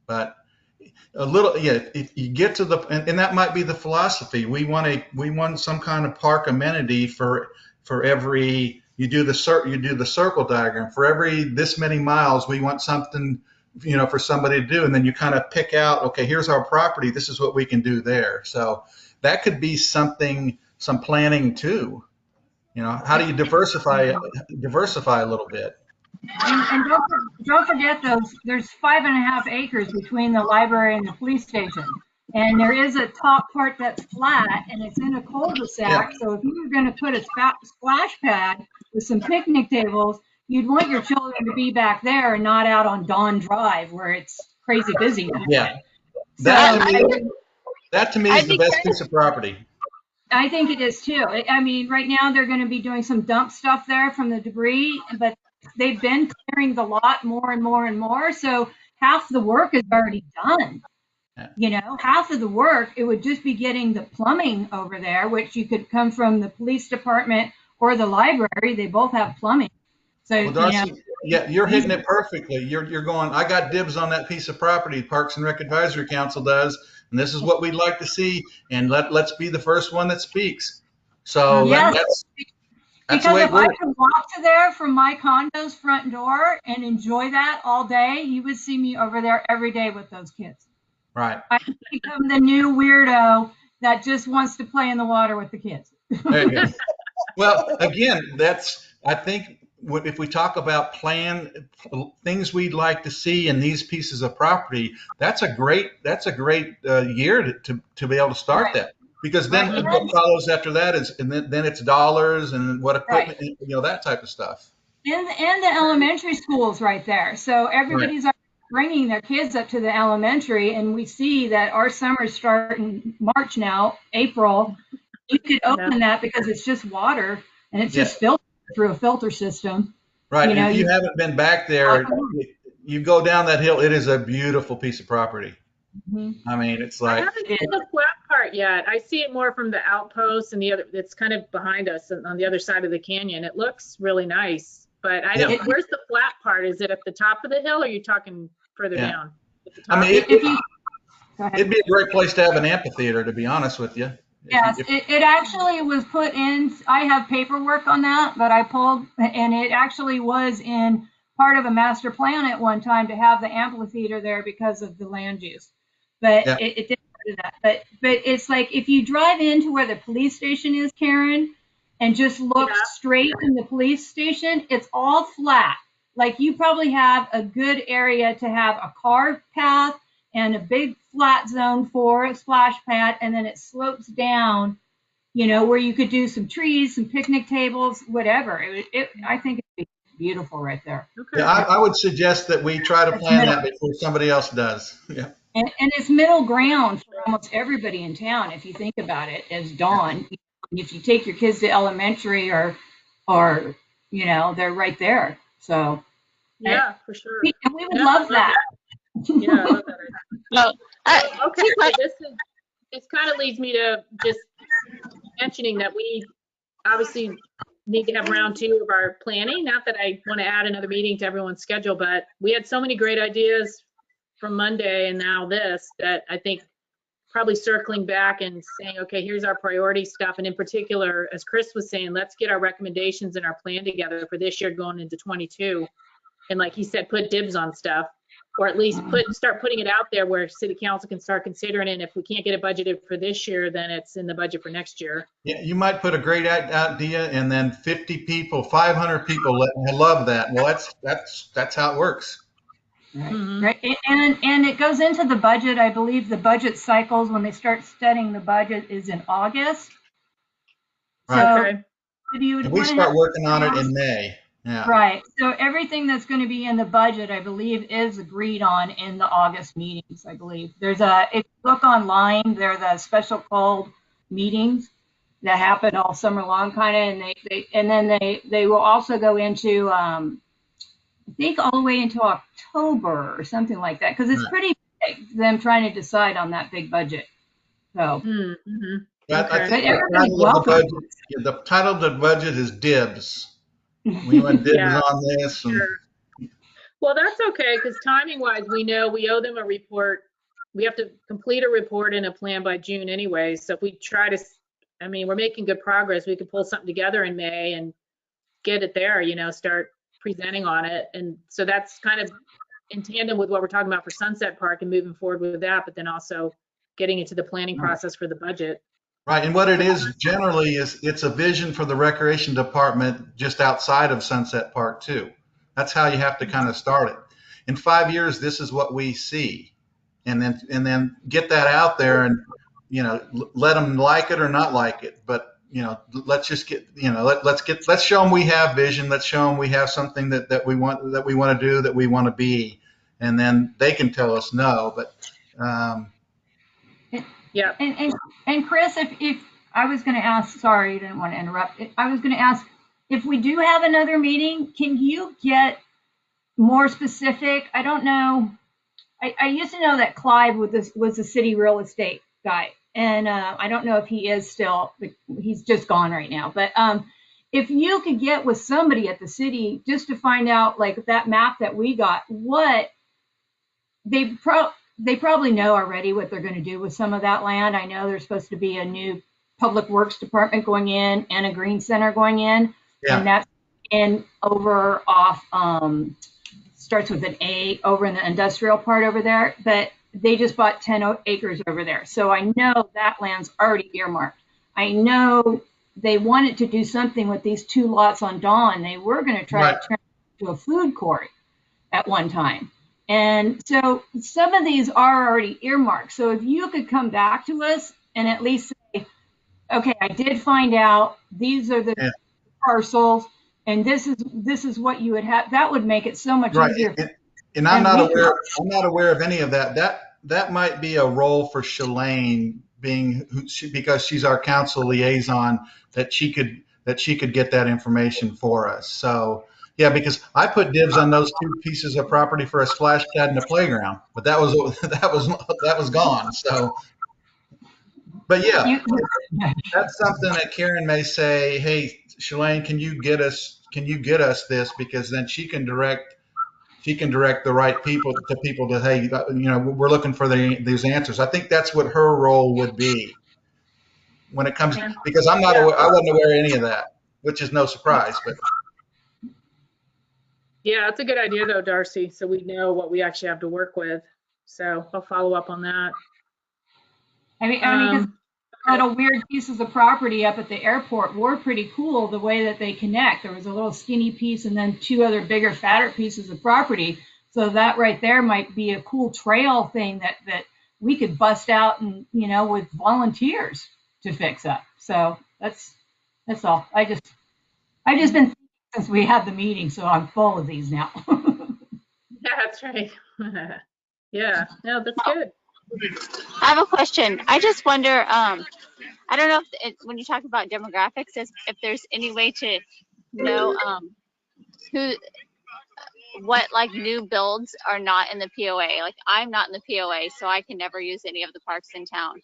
But if you get to and that might be the philosophy. We want some kind of park amenity for every. You do the circle diagram for every this many miles. We want something, for somebody to do, and then you kind of pick out, okay, here's our property. This is what we can do there. So that could be some planning too. How do you diversify a little bit? And don't forget there's 5.5 acres between the library and the police station. And there is a top part that's flat and it's in a cul-de-sac. So if you were going to put a splash pad with some picnic tables, you'd want your children to be back there and not out on Dawn Drive where it's crazy busy now. Yeah. So That to me is the best piece of property. I think it is too. I mean, right now they're going to be doing some dump stuff there from the debris, but they've been clearing the lot more and more and more. So half the work is already done. Yeah. You know, half of the work, it would just be getting the plumbing over there, which you could come from the police department or the library. They both have plumbing. So, Well, Darcy, yeah, you're hitting it perfectly. You're going, I got dibs on that piece of property, Parks and Rec Advisory Council does, and this is what we'd like to see, and let's be the first one that speaks. So Yes. that's the because way it if I works. could walk to there from my condo's front door and enjoy that all day, you would see me over there every day with those kids. Right. I become the new weirdo that just wants to play in the water with the kids. There you go. Well, again, I think if we talk about things we'd like to see in these pieces of property, that's a great year to be able to start that, because then what follows after that is, and then it's dollars and what equipment, that type of stuff. And the elementary schools right there. So everybody's bringing their kids up to the elementary, and we see that our summers start in March now, April. You could open that because it's just water and it's just filtered through a filter system. Right. If you haven't been back there, you go down that hill. It is a beautiful piece of property. Mm-hmm. I mean, it's like, I haven't seen the flat part yet. I see it more from the outpost and the other. It's kind of behind us on the other side of the canyon. It looks really nice, but I don't. Where's the flat part? Is it at the top of the hill, or are you talking further down? I mean, it'd be a great place to have an amphitheater, to be honest with you. Yes, it actually was put in. I have paperwork on that, but I pulled, and it actually was in part of a master plan at one time to have the amphitheater there because of the land use. But it didn't do that. But it's like if you drive into where the police station is, Karen, and just look straight in the police station, it's all flat. Like you probably have a good area to have a car path and a big flat zone for a splash pad, and then it slopes down, where you could do some trees, some picnic tables, whatever. I think it'd be beautiful right there. Okay. Yeah, I would suggest that we try to plan that before somebody else does. Yeah. And it's middle ground for almost everybody in town, if you think about it, as Dawn. If you take your kids to elementary or they're right there. So yeah, for sure. We would love that. Yeah, I love that. Well, okay, so this kind of leads me to just mentioning that we obviously need to have round 2 of our planning. Not that I want to add another meeting to everyone's schedule, but we had so many great ideas from Monday and now this, that I think probably circling back and saying, okay, here's our priority stuff. And in particular, as Chris was saying, let's get our recommendations and our plan together for this year going into 22. And like he said, put dibs on stuff, or at least start putting it out there where city council can start considering it. And if we can't get it budgeted for this year, then it's in the budget for next year. Yeah, you might put a great idea and then 50 people, 500 people love that. Well, that's how it works. Right. Mm-hmm. Right. And it goes into the budget. I believe the budget cycles, when they start studying the budget, is in August. Right. So and we start working on it in May. Yeah. Right. So everything that's going to be in the budget, I believe, is agreed on in the August meetings. I believe if you look online, there are the special called meetings that happen all summer long, kind of, and then they will also go into I think all the way into October or something like that, because it's pretty big, them trying to decide on that big budget. So I think the title of the budget is dibs. We went dibs on this. Sure. Well, that's okay, because timing wise, we know we owe them a report. We have to complete a report and a plan by June anyway. So if we try to, we're making good progress. We could pull something together in May and get it there, start presenting on it. And so that's kind of in tandem with what we're talking about for Sunset Park and moving forward with that, but then also getting into the planning process for the budget. Right, and what it is generally is it's a vision for the recreation department just outside of Sunset Park too. That's how you have to kind of start it. In 5 years, this is what we see, and then get that out there, and let them like it or not like it. But let's just get let's show them we have vision. Let's show them we have something that we want to do, that we want to be, and then they can tell us no. But Yeah. And Chris, if I was going to ask, sorry, I didn't want to interrupt. I was going to ask, if we do have another meeting, can you get more specific? I don't know. I used to know that Clive was the city real estate guy, and I don't know if he is still. He's just gone right now. But if you could get with somebody at the city just to find out, like that map that we got, what they probably know already what they're going to do with some of that land. I know there's supposed to be a new public works department going in and a green center going in, and that's over off. Starts with an A, over in the industrial part over there, but they just bought 10 acres over there. So I know that land's already earmarked. I know they wanted to do something with these 2 lots on Dawn. They were going to try to turn it into a food court at one time. And so some of these are already earmarked. So if you could come back to us and at least say, okay, I did find out these are the parcels, and this is what you would have, that would make it so much easier. And I'm not aware of any of that. That might be a role for Shalane, because she's our council liaison, that she could get that information for us. So yeah, because I put dibs on those 2 pieces of property for a splash pad and a playground, but that was gone. So, but yeah, that's something that Karen may say, hey, Shalane, can you get us this, because then she can direct the right people to, hey, we're looking for these answers. I think that's what her role would be when it comes, because I wasn't aware of any of that, which is no surprise. But yeah, that's a good idea though, Darcy. So we know what we actually have to work with. So I'll follow up on that. I mean, because little weird pieces of property up at the airport were pretty cool, the way that they connect. There was a little skinny piece and then 2 other bigger, fatter pieces of property. So that right there might be a cool trail thing that we could bust out and, with volunteers to fix up. So that's all. I just been thinking since we had the meeting, so I'm full of these now. Yeah, that's right. Yeah, no, that's good. I have a question. I just wonder, I don't know when you talk about demographics, if there's any way to know what like new builds are not in the POA. Like I'm not in the POA, so I can never use any of the parks in town.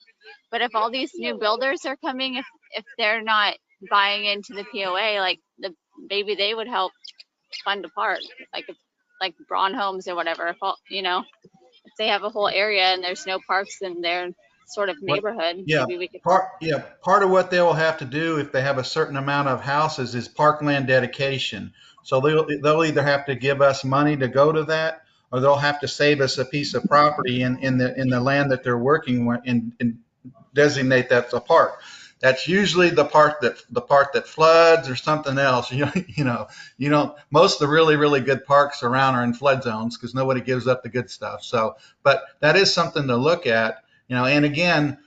But if all these new builders are coming, if they're not buying into the POA, like maybe they would help fund a park, like Braun Homes or whatever. If they have a whole area and there's no parks in their sort of neighborhood, maybe we could. Part of what they will have to do if they have a certain amount of houses is parkland dedication. So they'll either have to give us money to go to that, or they'll have to save us a piece of property in the land that they're working with and designate that as a park. That's usually the part that floods or something else. Most of the really, really good parks around are in flood zones because nobody gives up the good stuff. So, but that is something to look at, and again,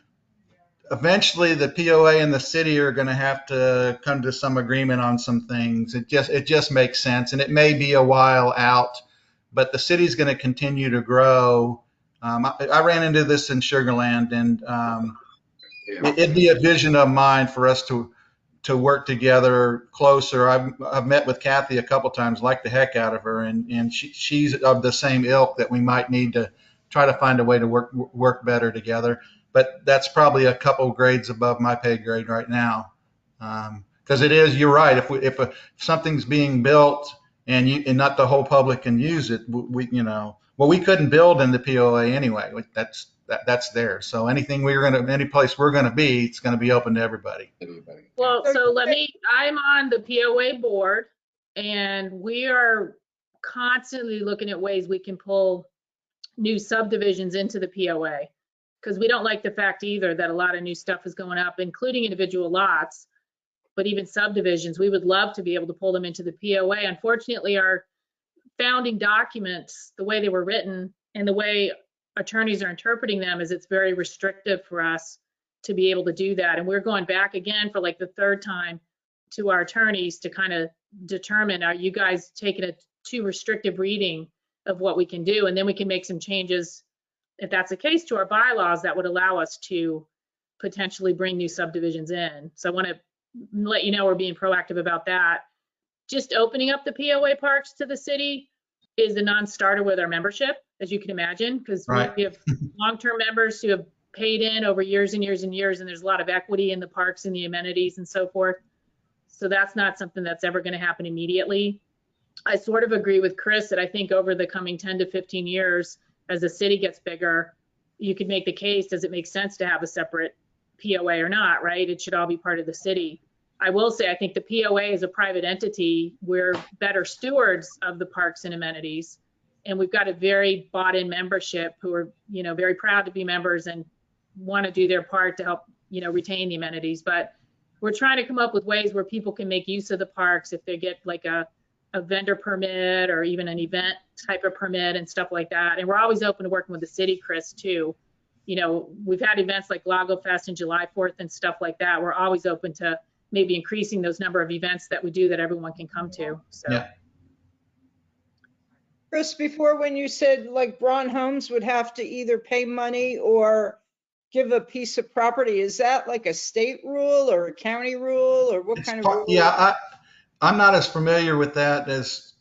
eventually the POA and the city are going to have to come to some agreement on some things. It just makes sense. And it may be a while out, but the city's going to continue to grow. I ran into this in Sugar Land, and it'd be a vision of mine for us to work together closer. I've met with Kathy a couple times, like the heck out of her, and she's of the same ilk that we might need to try to find a way to work better together. But that's probably a couple grades above my pay grade right now, because you're right. If something's being built and not the whole public can use it, we couldn't build in the POA anyway. That's there. So any place we're gonna be, it's gonna be open to everybody. Well, so I'm on the POA board, and we are constantly looking at ways we can pull new subdivisions into the POA, because we don't like the fact either that a lot of new stuff is going up, including individual lots, but even subdivisions. We would love to be able to pull them into the POA. Unfortunately, our founding documents, the way they were written and the way attorneys are interpreting them, is it's very restrictive for us to be able to do that. And we're going back again for like the third time to our attorneys to kind of determine, are you guys taking a too restrictive reading of what we can do? And then we can make some changes, if that's the case, to our bylaws that would allow us to potentially bring new subdivisions in. So I want to let you know we're being proactive about that. Just opening up the POA parks to the city is a non-starter with our membership, as you can imagine, because Right. we have long-term members who have paid in over years and years and years, and there's a lot of equity in the parks and the amenities and so forth. So that's not something that's ever going to happen immediately. I sort of agree with Chris that I think over the coming 10 to 15 years, as the city gets bigger, you could make the case, does it make sense to have a separate POA or not, right? It should all be part of the city. I will say, I think the POA is a private entity. We're better stewards of the parks and amenities. And we've got a very bought-in membership who are, very proud to be members and want to do their part to help, retain the amenities. But we're trying to come up with ways where people can make use of the parks if they get like a vendor permit or even an event type of permit and stuff like that. And we're always open to working with the city, Chris, too. We've had events like Lago Fest and July 4th and stuff like that. We're always open to maybe increasing those number of events that we do that everyone can come to. So. Yeah. Chris, before when you said like Braun Homes would have to either pay money or give a piece of property, is that like a state rule or a county rule or what kind of rule? Yeah, I'm not as familiar with that as,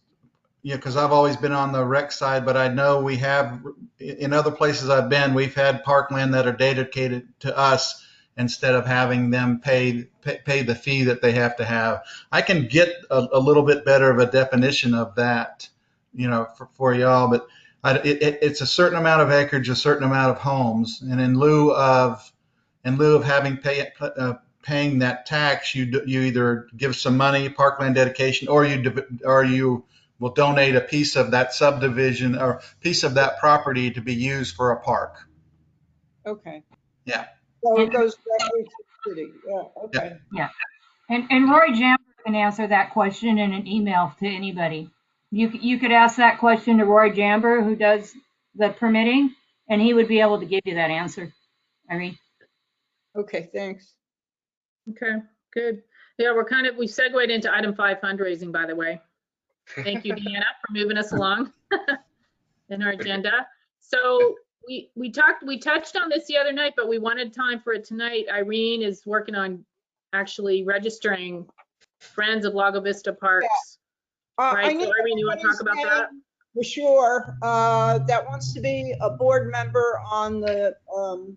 because I've always been on the rec side, but I know we have, in other places I've been, we've had parkland that are dedicated to us instead of having them pay the fee that they have to have. I can get a little bit better of a definition of that, for y'all, but it's a certain amount of acreage, a certain amount of homes, and in lieu of having paying that tax, you either give some money, parkland dedication, or you will donate a piece of that subdivision or piece of that property to be used for a park. Okay. Yeah. So it goes directly to the city. Yeah. Okay. Yeah. And Roy Jamber can answer that question in an email to anybody. You could ask that question to Roy Jamber, who does the permitting, and he would be able to give you that answer. Okay, thanks. Okay, good. Yeah, we segued into item 5, fundraising, by the way. Thank you, Deanna, for moving us along in our agenda. So we touched on this the other night, but we wanted time for it tonight. Irene is working on actually registering Friends of Lago Vista Parks. Yeah. Right, so Irene, you want to talk about that? For sure. That wants to be a board member on the, on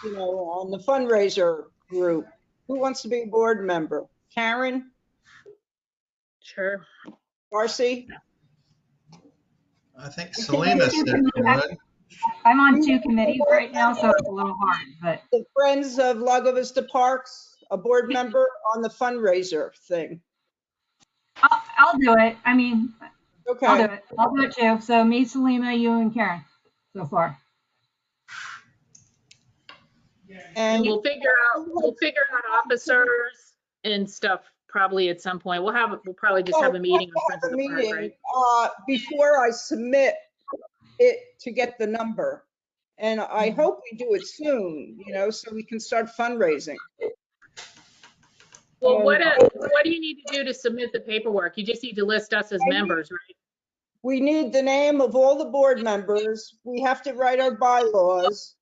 the fundraiser group. Who wants to be a board member? Karen? Sure. Darcy? I think Selena said she would. I'm on 2 committees right now, so it's a little hard, but. The Friends of Lago Vista Parks, a board member on the fundraiser thing. I'll do it. Okay. I'll do it too. So me, Selena, you, and Karen so far. And we'll figure out officers and stuff probably at some point. We'll probably just have a meeting on Friends of the Park, right? Before I submit it to get the number. And I hope we do it soon, so we can start fundraising. Well, what do you need to do to submit the paperwork? You just need to list us as members, right? We need the name of all the board members. We have to write our bylaws.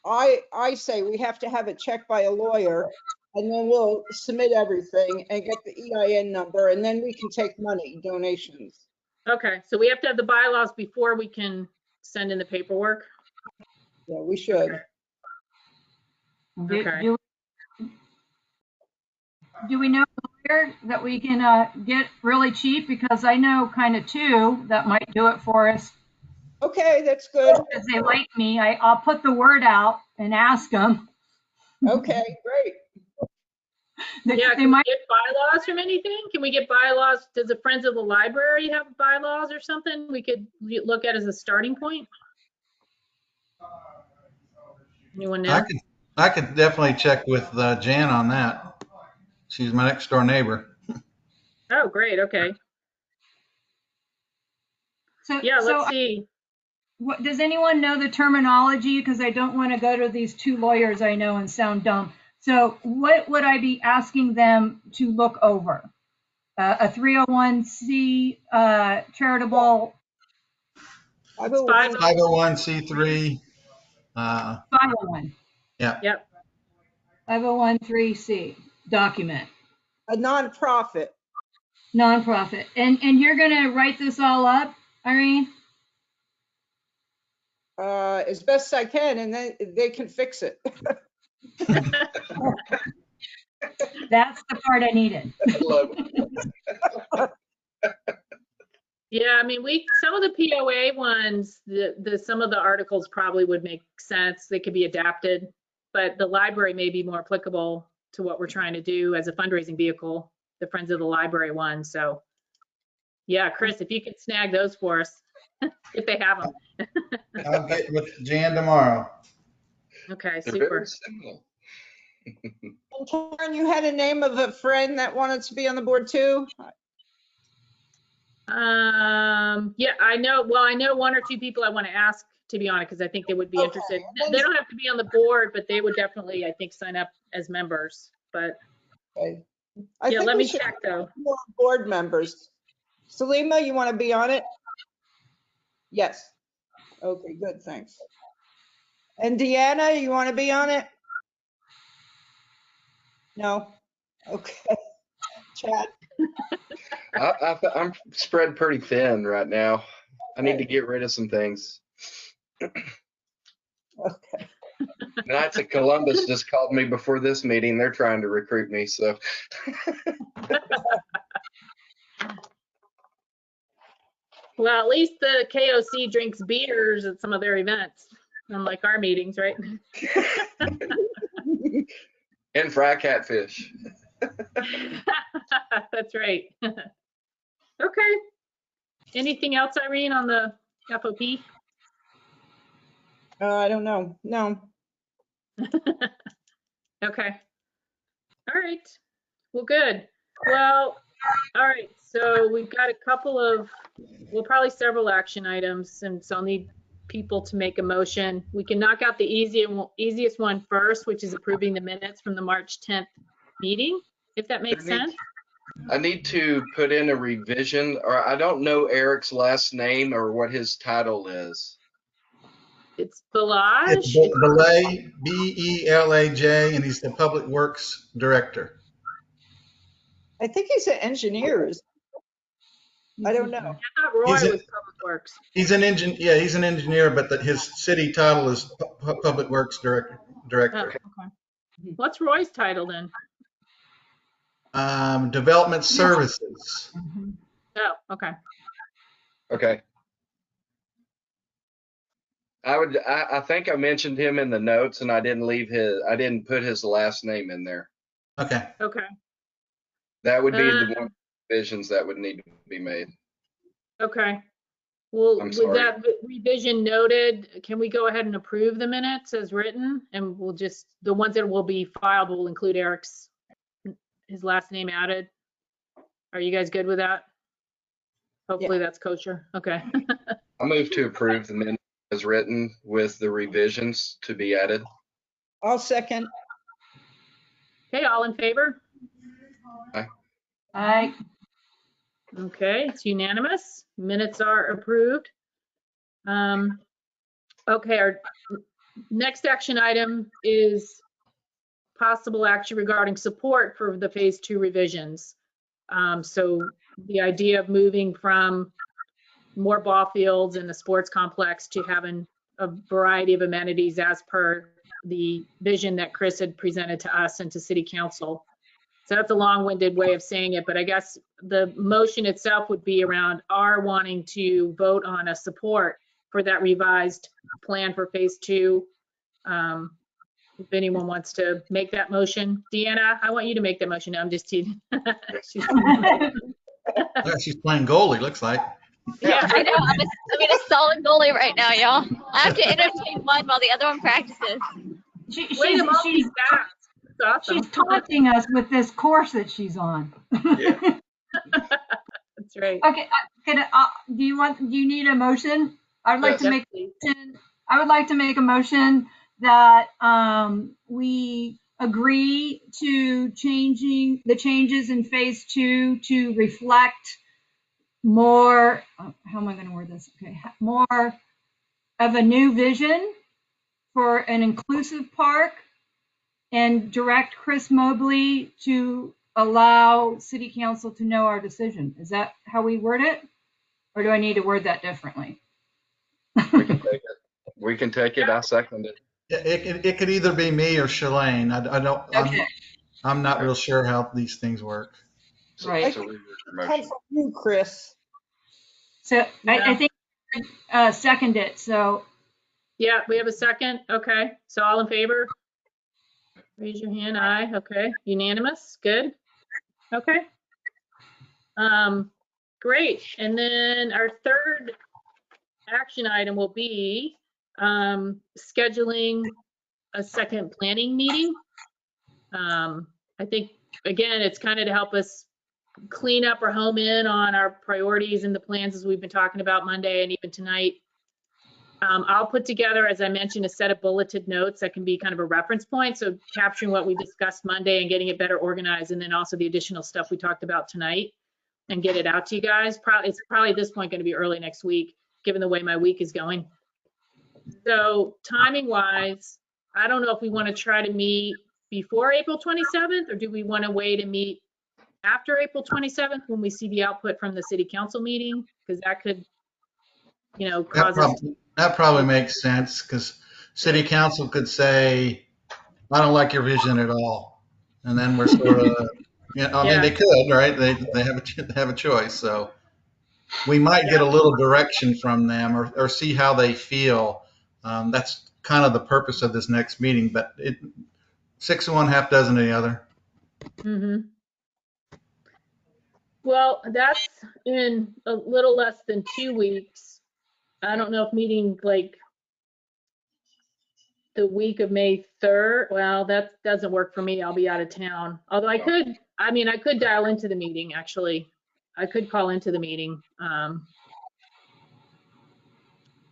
I say we have to have it checked by a lawyer, and then we'll submit everything and get the EIN number, and then we can take money, donations. Okay, so we have to have the bylaws before we can send in the paperwork? Yeah, we should. Okay. Do we know a lawyer that we can get really cheap? Because I know kind of 2 that might do it for us. Okay, that's good. Because they like me. I'll put the word out and ask them. Okay, great. Yeah, can we get bylaws from anything? Can we get bylaws? Does the Friends of the Library have bylaws or something we could look at as a starting point? Anyone know? I could definitely check with Jan on that. She's my next door neighbor. Oh, great, okay. So, Yeah, so let's see. what, does anyone know the terminology? Because I don't want to go to these two lawyers I know and sound dumb. So what would I be asking them to look over? A 301c charitable 501. 501c3. 501, Yep, 501(c) document, A nonprofit. nonprofit. And you're going to write this all up, Irene? As best I can, and then they can fix it. That's the part I needed. I love it. yeah, I mean, some of the POA ones, some of the articles probably would make sense. They could be adapted, but the library may be more applicable to what we're trying to do as a fundraising vehicle, the Friends of the Library one. So yeah, Chris, if you could snag those for us, if they have them. I'll get with Jan tomorrow. Okay, They're super. very similar. And Karen, you had a name of a friend that wanted to be on the board too? Yeah, I know one or two people I want to ask to be on it because I think they would be Okay. interested. They don't have to be on the board, but they would definitely, I think, sign up as members. But Okay. yeah, think let we me should check though. have More board members. Salima, you want to be on it? Yes. Okay, good, thanks. And Deanna, you want to be on it? No? Okay. Chad? I'm spread pretty thin right now. I need to get rid of some things. Okay. Knights of Columbus just called me before this meeting. They're trying to recruit me, so. Well, at least the KOC drinks beers at some of their events, unlike our meetings, right? And fry catfish. That's right. Okay. Anything else, Irene, on the FOP? I don't know. No. Okay. All right. Well, good. Well, all right. So we've got a couple of, well, probably several action items, and so I'll need people to make a motion. We can knock out the easiest one first, which is approving the minutes from the March 10th meeting, if that makes sense. I need to put in a revision, or I don't know Eric's last name or what his title is. It's Belaj. It's Belay, B-E-L-A-J, and he's the Public Works Director. I think he's an engineer. I don't know. I thought Roy was Public Works. He's an engineer, but his city title is Public Works Director. Oh, okay. What's Roy's title then? Development Services. Oh, okay. Okay. I think I mentioned him in the notes, and I didn't put his last name in there. Okay. Okay. That would be the one revisions that would need to be made. Okay. Well, I'm with sorry. that revision noted, can we go ahead and approve the minutes as written? And we'll just, the ones that will be filed will include his last name added. Are you guys good with that? Hopefully that's kosher. Okay. I move to approve the minutes as written with the revisions to be added. I'll second. Okay, all in favor? Aye. Okay, it's unanimous. Minutes are approved. Okay, our next action item is possible action regarding support for the phase 2 revisions. So the idea of moving from more ball fields in the sports complex to having a variety of amenities as per the vision that Chris had presented to us and to City Council. So that's a long-winded way of saying it, but I guess the motion itself would be around our wanting to vote on a support for that revised plan for phase 2. If anyone wants to make that motion. Deanna, I want you to make that motion. No, I'm just teasing. She's playing goalie, looks like. Yeah. I know. I'm in a solid goalie right now, y'all. I have to entertain one while the other one practices. Way to multitask. That's awesome. She's taunting us with this course that she's on. Yeah. That's right. Okay, do you need a motion? I'd like to Yes. make I would like to make a motion that we agree to changing the changes in phase 2 to reflect more, how am I going to word this? Okay, more of a new vision for an inclusive park, and direct Chris Mobley to allow city council to know our decision. Is that how we word it? Or do I need to word that differently? We can take it. We can take it. I second it. It could either be me or Shalane. I don't, Okay, I'm not real sure how these things work. right. So we read your Come motion. from you, Chris. So I think second it. So Yeah, we have a second. Okay, so all in favor? Raise your hand. Aye. Okay, unanimous. Good. Okay. Great. And then our third action item will be scheduling a second planning meeting. I think, again, it's kind of to help us clean up or home in on our priorities and the plans as we've been talking about Monday and even tonight. I'll put together, as I mentioned, a set of bulleted notes that can be kind of a reference point. So capturing what we discussed Monday and getting it better organized, and then also the additional stuff we talked about tonight, and get it out to you guys. It's probably at this point going to be early next week, given the way my week is going. So timing wise, I don't know if we want to try to meet before April 27th, or do we want to wait and meet after April 27th when we see the output from the city council meeting? Because that could, cause us. That probably makes sense, because city council could say, I don't like your vision at all. And then we're sort of, I mean, they could, right? They have a choice. So we might get a little direction from them, or see how they feel. That's kind of the purpose of this next meeting, but 6 of one, half dozen of the other. Mm-hmm. Well, that's in a little less than 2 weeks. I don't know if meeting like the week of May 3rd, well, that doesn't work for me. I'll be out of town. Although I could dial into the meeting, actually. I could call into the meeting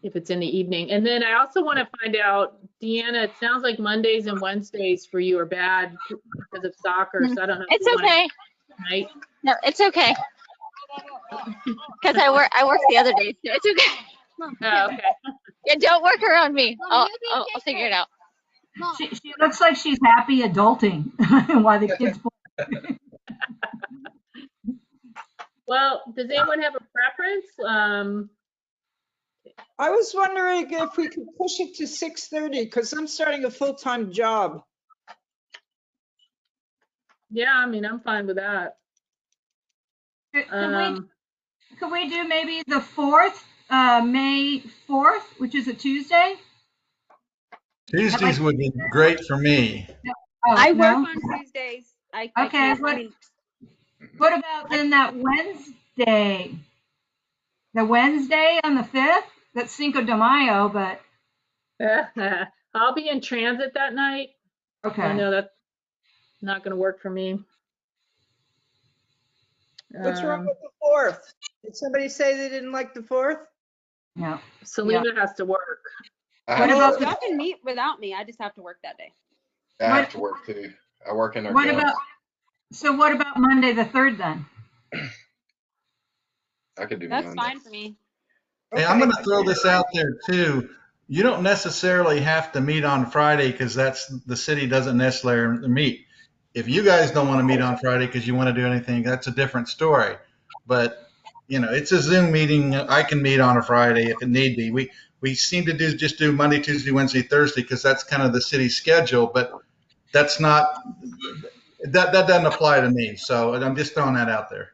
if it's in the evening. And then I also want to find out, Deanna, it sounds like Mondays and Wednesdays for you are bad because of soccer. So I don't know. It's okay. Right? No, it's okay. Because I work the other days. So it's okay. Oh, okay. Yeah, don't work around me. I'll figure it out. she looks like she's happy adulting while the kids play. Well, does anyone have a preference? I was wondering if we could push it to 6:30, because I'm starting a full-time job. Yeah, I mean, I'm fine with that. Could we do maybe the 4th, May 4th, which is a Tuesday? Tuesdays would be great for me. Oh, I work no? on Tuesdays. Okay, what about then that Wednesday? The Wednesday on the 5th? That's Cinco de Mayo, but I'll be in transit that night. okay. I know that's not going to work for me. What's wrong with the 4th? Did somebody say they didn't like the 4th? No. Selena has to work. What about Y'all can meet without me. I just have to work that day. I have to work too. I work in our What jobs. about Monday the 3rd then? I could do That's Monday. fine for me. Hey, I'm going to throw this out there too. You don't necessarily have to meet on Friday, because the city doesn't necessarily meet. If you guys don't want to meet on Friday because you want to do anything, that's a different story. But it's a Zoom meeting. I can meet on a Friday if it need be. We seem to just do Monday, Tuesday, Wednesday, Thursday, because that's kind of the city schedule. But that's not that doesn't apply to me. So I'm just throwing that out there.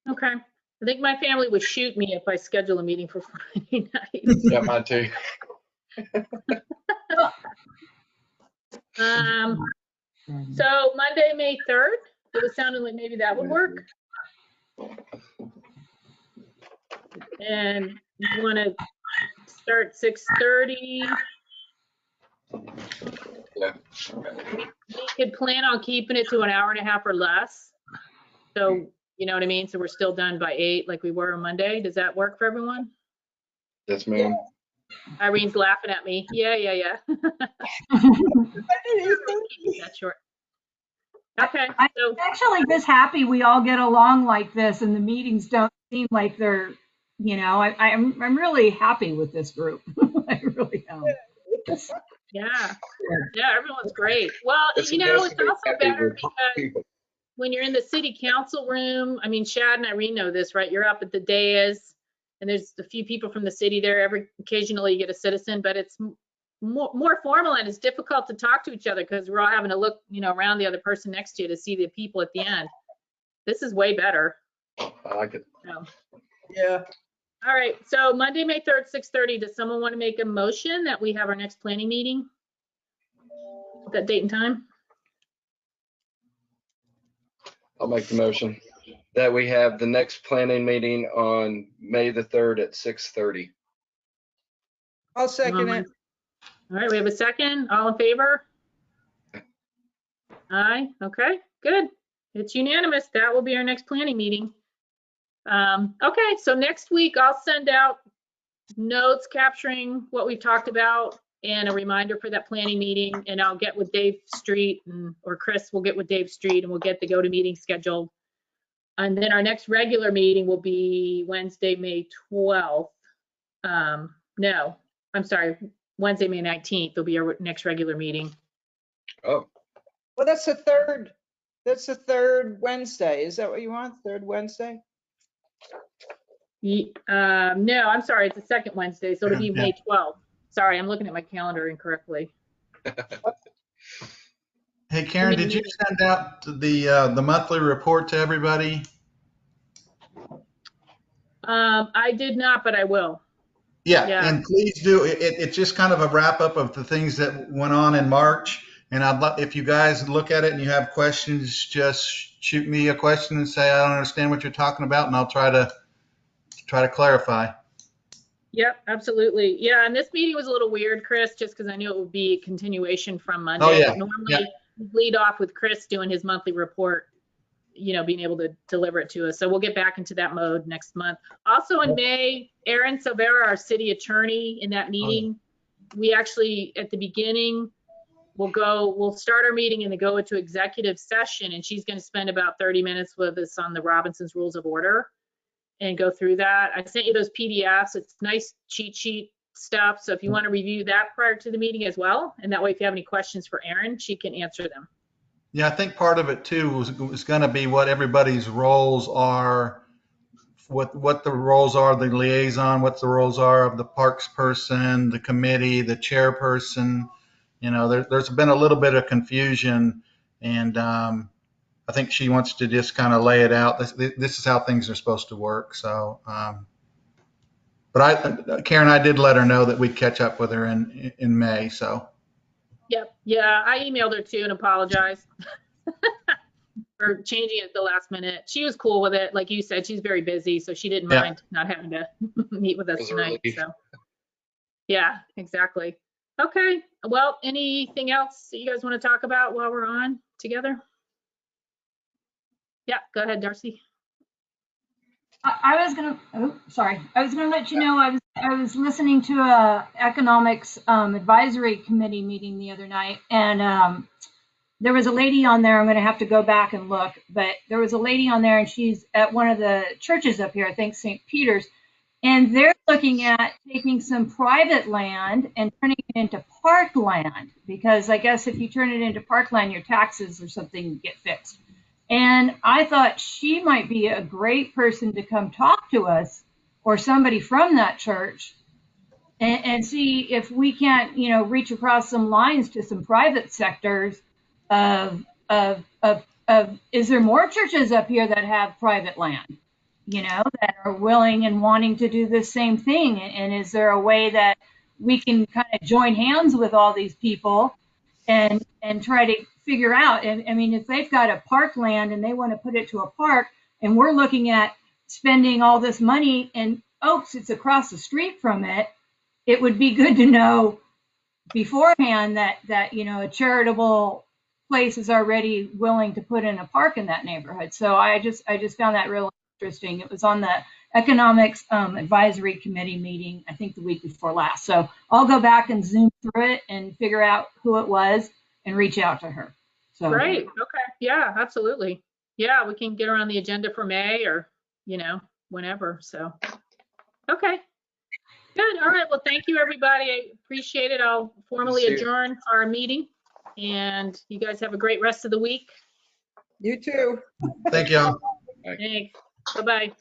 Okay. I think my family would shoot me if I schedule a meeting for Friday night. Yeah, mine too. So Monday, May 3rd, it was sounding like maybe that would work. And you want to start 6:30? Yeah. We could plan on keeping it to an hour and a half or less. So, you know what I mean? So we're still done by 8 like we were on Monday. Does that work for everyone? Yes, ma'am. Irene's laughing at me. Yeah. That's short. Okay, I'm so actually just happy we all get along like this and the meetings don't seem like they're, I'm really happy with this group. I really am. yeah, everyone's great. Well, It's it's best to be also happy better with because people. when you're in the city council room, I mean, Shad and Irene know this, right? You're up at the dais and there's a few people from the city there. Occasionally you get a citizen, but it's more formal and it's difficult to talk to each other because we're all having to look, around the other person next to you to see the people at the end. This is way better. I like it. So, Yeah. all right, so Monday, May 3rd, 6:30. Does someone want to make a motion that we have our next planning meeting? That date and time? I'll make the motion that we have the next planning meeting on May the 3rd at 6:30. I'll second it. All right, we have a second. All in favor? Aye. Okay, good. It's unanimous. That will be our next planning meeting. Okay, so next week I'll send out notes capturing what we've talked about and a reminder for that planning meeting. And I'll get with Dave Street or Chris will get with Dave Street and we'll get the go-to-meeting scheduled. And then our next regular meeting will be Wednesday, May 12th. No, I'm sorry, Wednesday, May 19th will be our next regular meeting. Oh, Well, that's the third Wednesday. Is that what you want? Third Wednesday? No, I'm sorry, it's the second Wednesday, so it'll be Yeah. May 12th. Sorry, I'm looking at my calendar incorrectly. Hey, Karen, did you send out the monthly report to everybody? I did not, but I will. Yeah, and please do. It's just kind of a wrap up of the things that went on in March. And I'd love, if you guys look at it and you have questions, just shoot me a question and say, I don't understand what you're talking about, and I'll try to clarify. Yep, absolutely. Yeah, and this meeting was a little weird, Chris, just because I knew it would be a continuation from Monday. Oh, yeah. Normally, we lead off with Chris doing his monthly report, being able to deliver it to us. So we'll get back into that mode next month. Also in May, Aaron Silvera, our city attorney, in that meeting, we actually, at the beginning, we'll start our meeting and then go into executive session, and she's going to spend about 30 minutes with us on the Robinson's Rules of Order and go through that. I sent you those PDFs. It's nice cheat sheet stuff. So if you want to review that prior to the meeting as well, and that way if you have any questions for Aaron, she can answer them. Yeah, I think part of it too was going to be what everybody's roles are, what the roles are, the liaison, what the roles are of the parks person, the committee, the chairperson. There's been a little bit of confusion, and I think she wants to just kind of lay it out. This is how things are supposed to work. So, but Karen, I did let her know that we'd catch up with her in May. So. Yep. Yeah, I emailed her too and apologized for changing it at the last minute. She was cool with it. Like you said, she's very busy, so she didn't mind not having to meet with us tonight. So, yeah, exactly. Okay. Well, anything else that you guys want to talk about while we're on together? Yeah, go ahead, Darcy. I was gonna let you know I was listening to a economics advisory committee meeting the other night, and there was a lady on there. I'm gonna have to go back and look, but there was a lady on there, and she's at one of the churches up here, I think St. Peter's, and they're looking at taking some private land and turning it into parkland, because I guess if you turn it into parkland, your taxes or something get fixed. And I thought she might be a great person to come talk to us, or somebody from that church, and see if we can't, reach across some lines to some private sectors of is there more churches up here that have private land, that are willing and wanting to do the same thing? And is there a way that we can kind of join hands with all these people and try to figure out? And I mean, if they've got a parkland and they want to put it to a park, and we're looking at spending all this money, and Oaks, it's across the street from it, it would be good to know beforehand that a charitable place is already willing to put in a park in that neighborhood. So I just found that really interesting. It was on the Economics Advisory Committee meeting, I think the week before last. So I'll go back and zoom through it and figure out who it was and reach out to her. So Great. Okay. Yeah, absolutely. Yeah, we can get her on the agenda for May or, whenever. So, okay. Good. All right. Well, thank you, everybody. I appreciate it. I'll formally See you. adjourn our meeting, and you guys have a great rest of the week. You too. Thank you. Thanks. Bye-bye.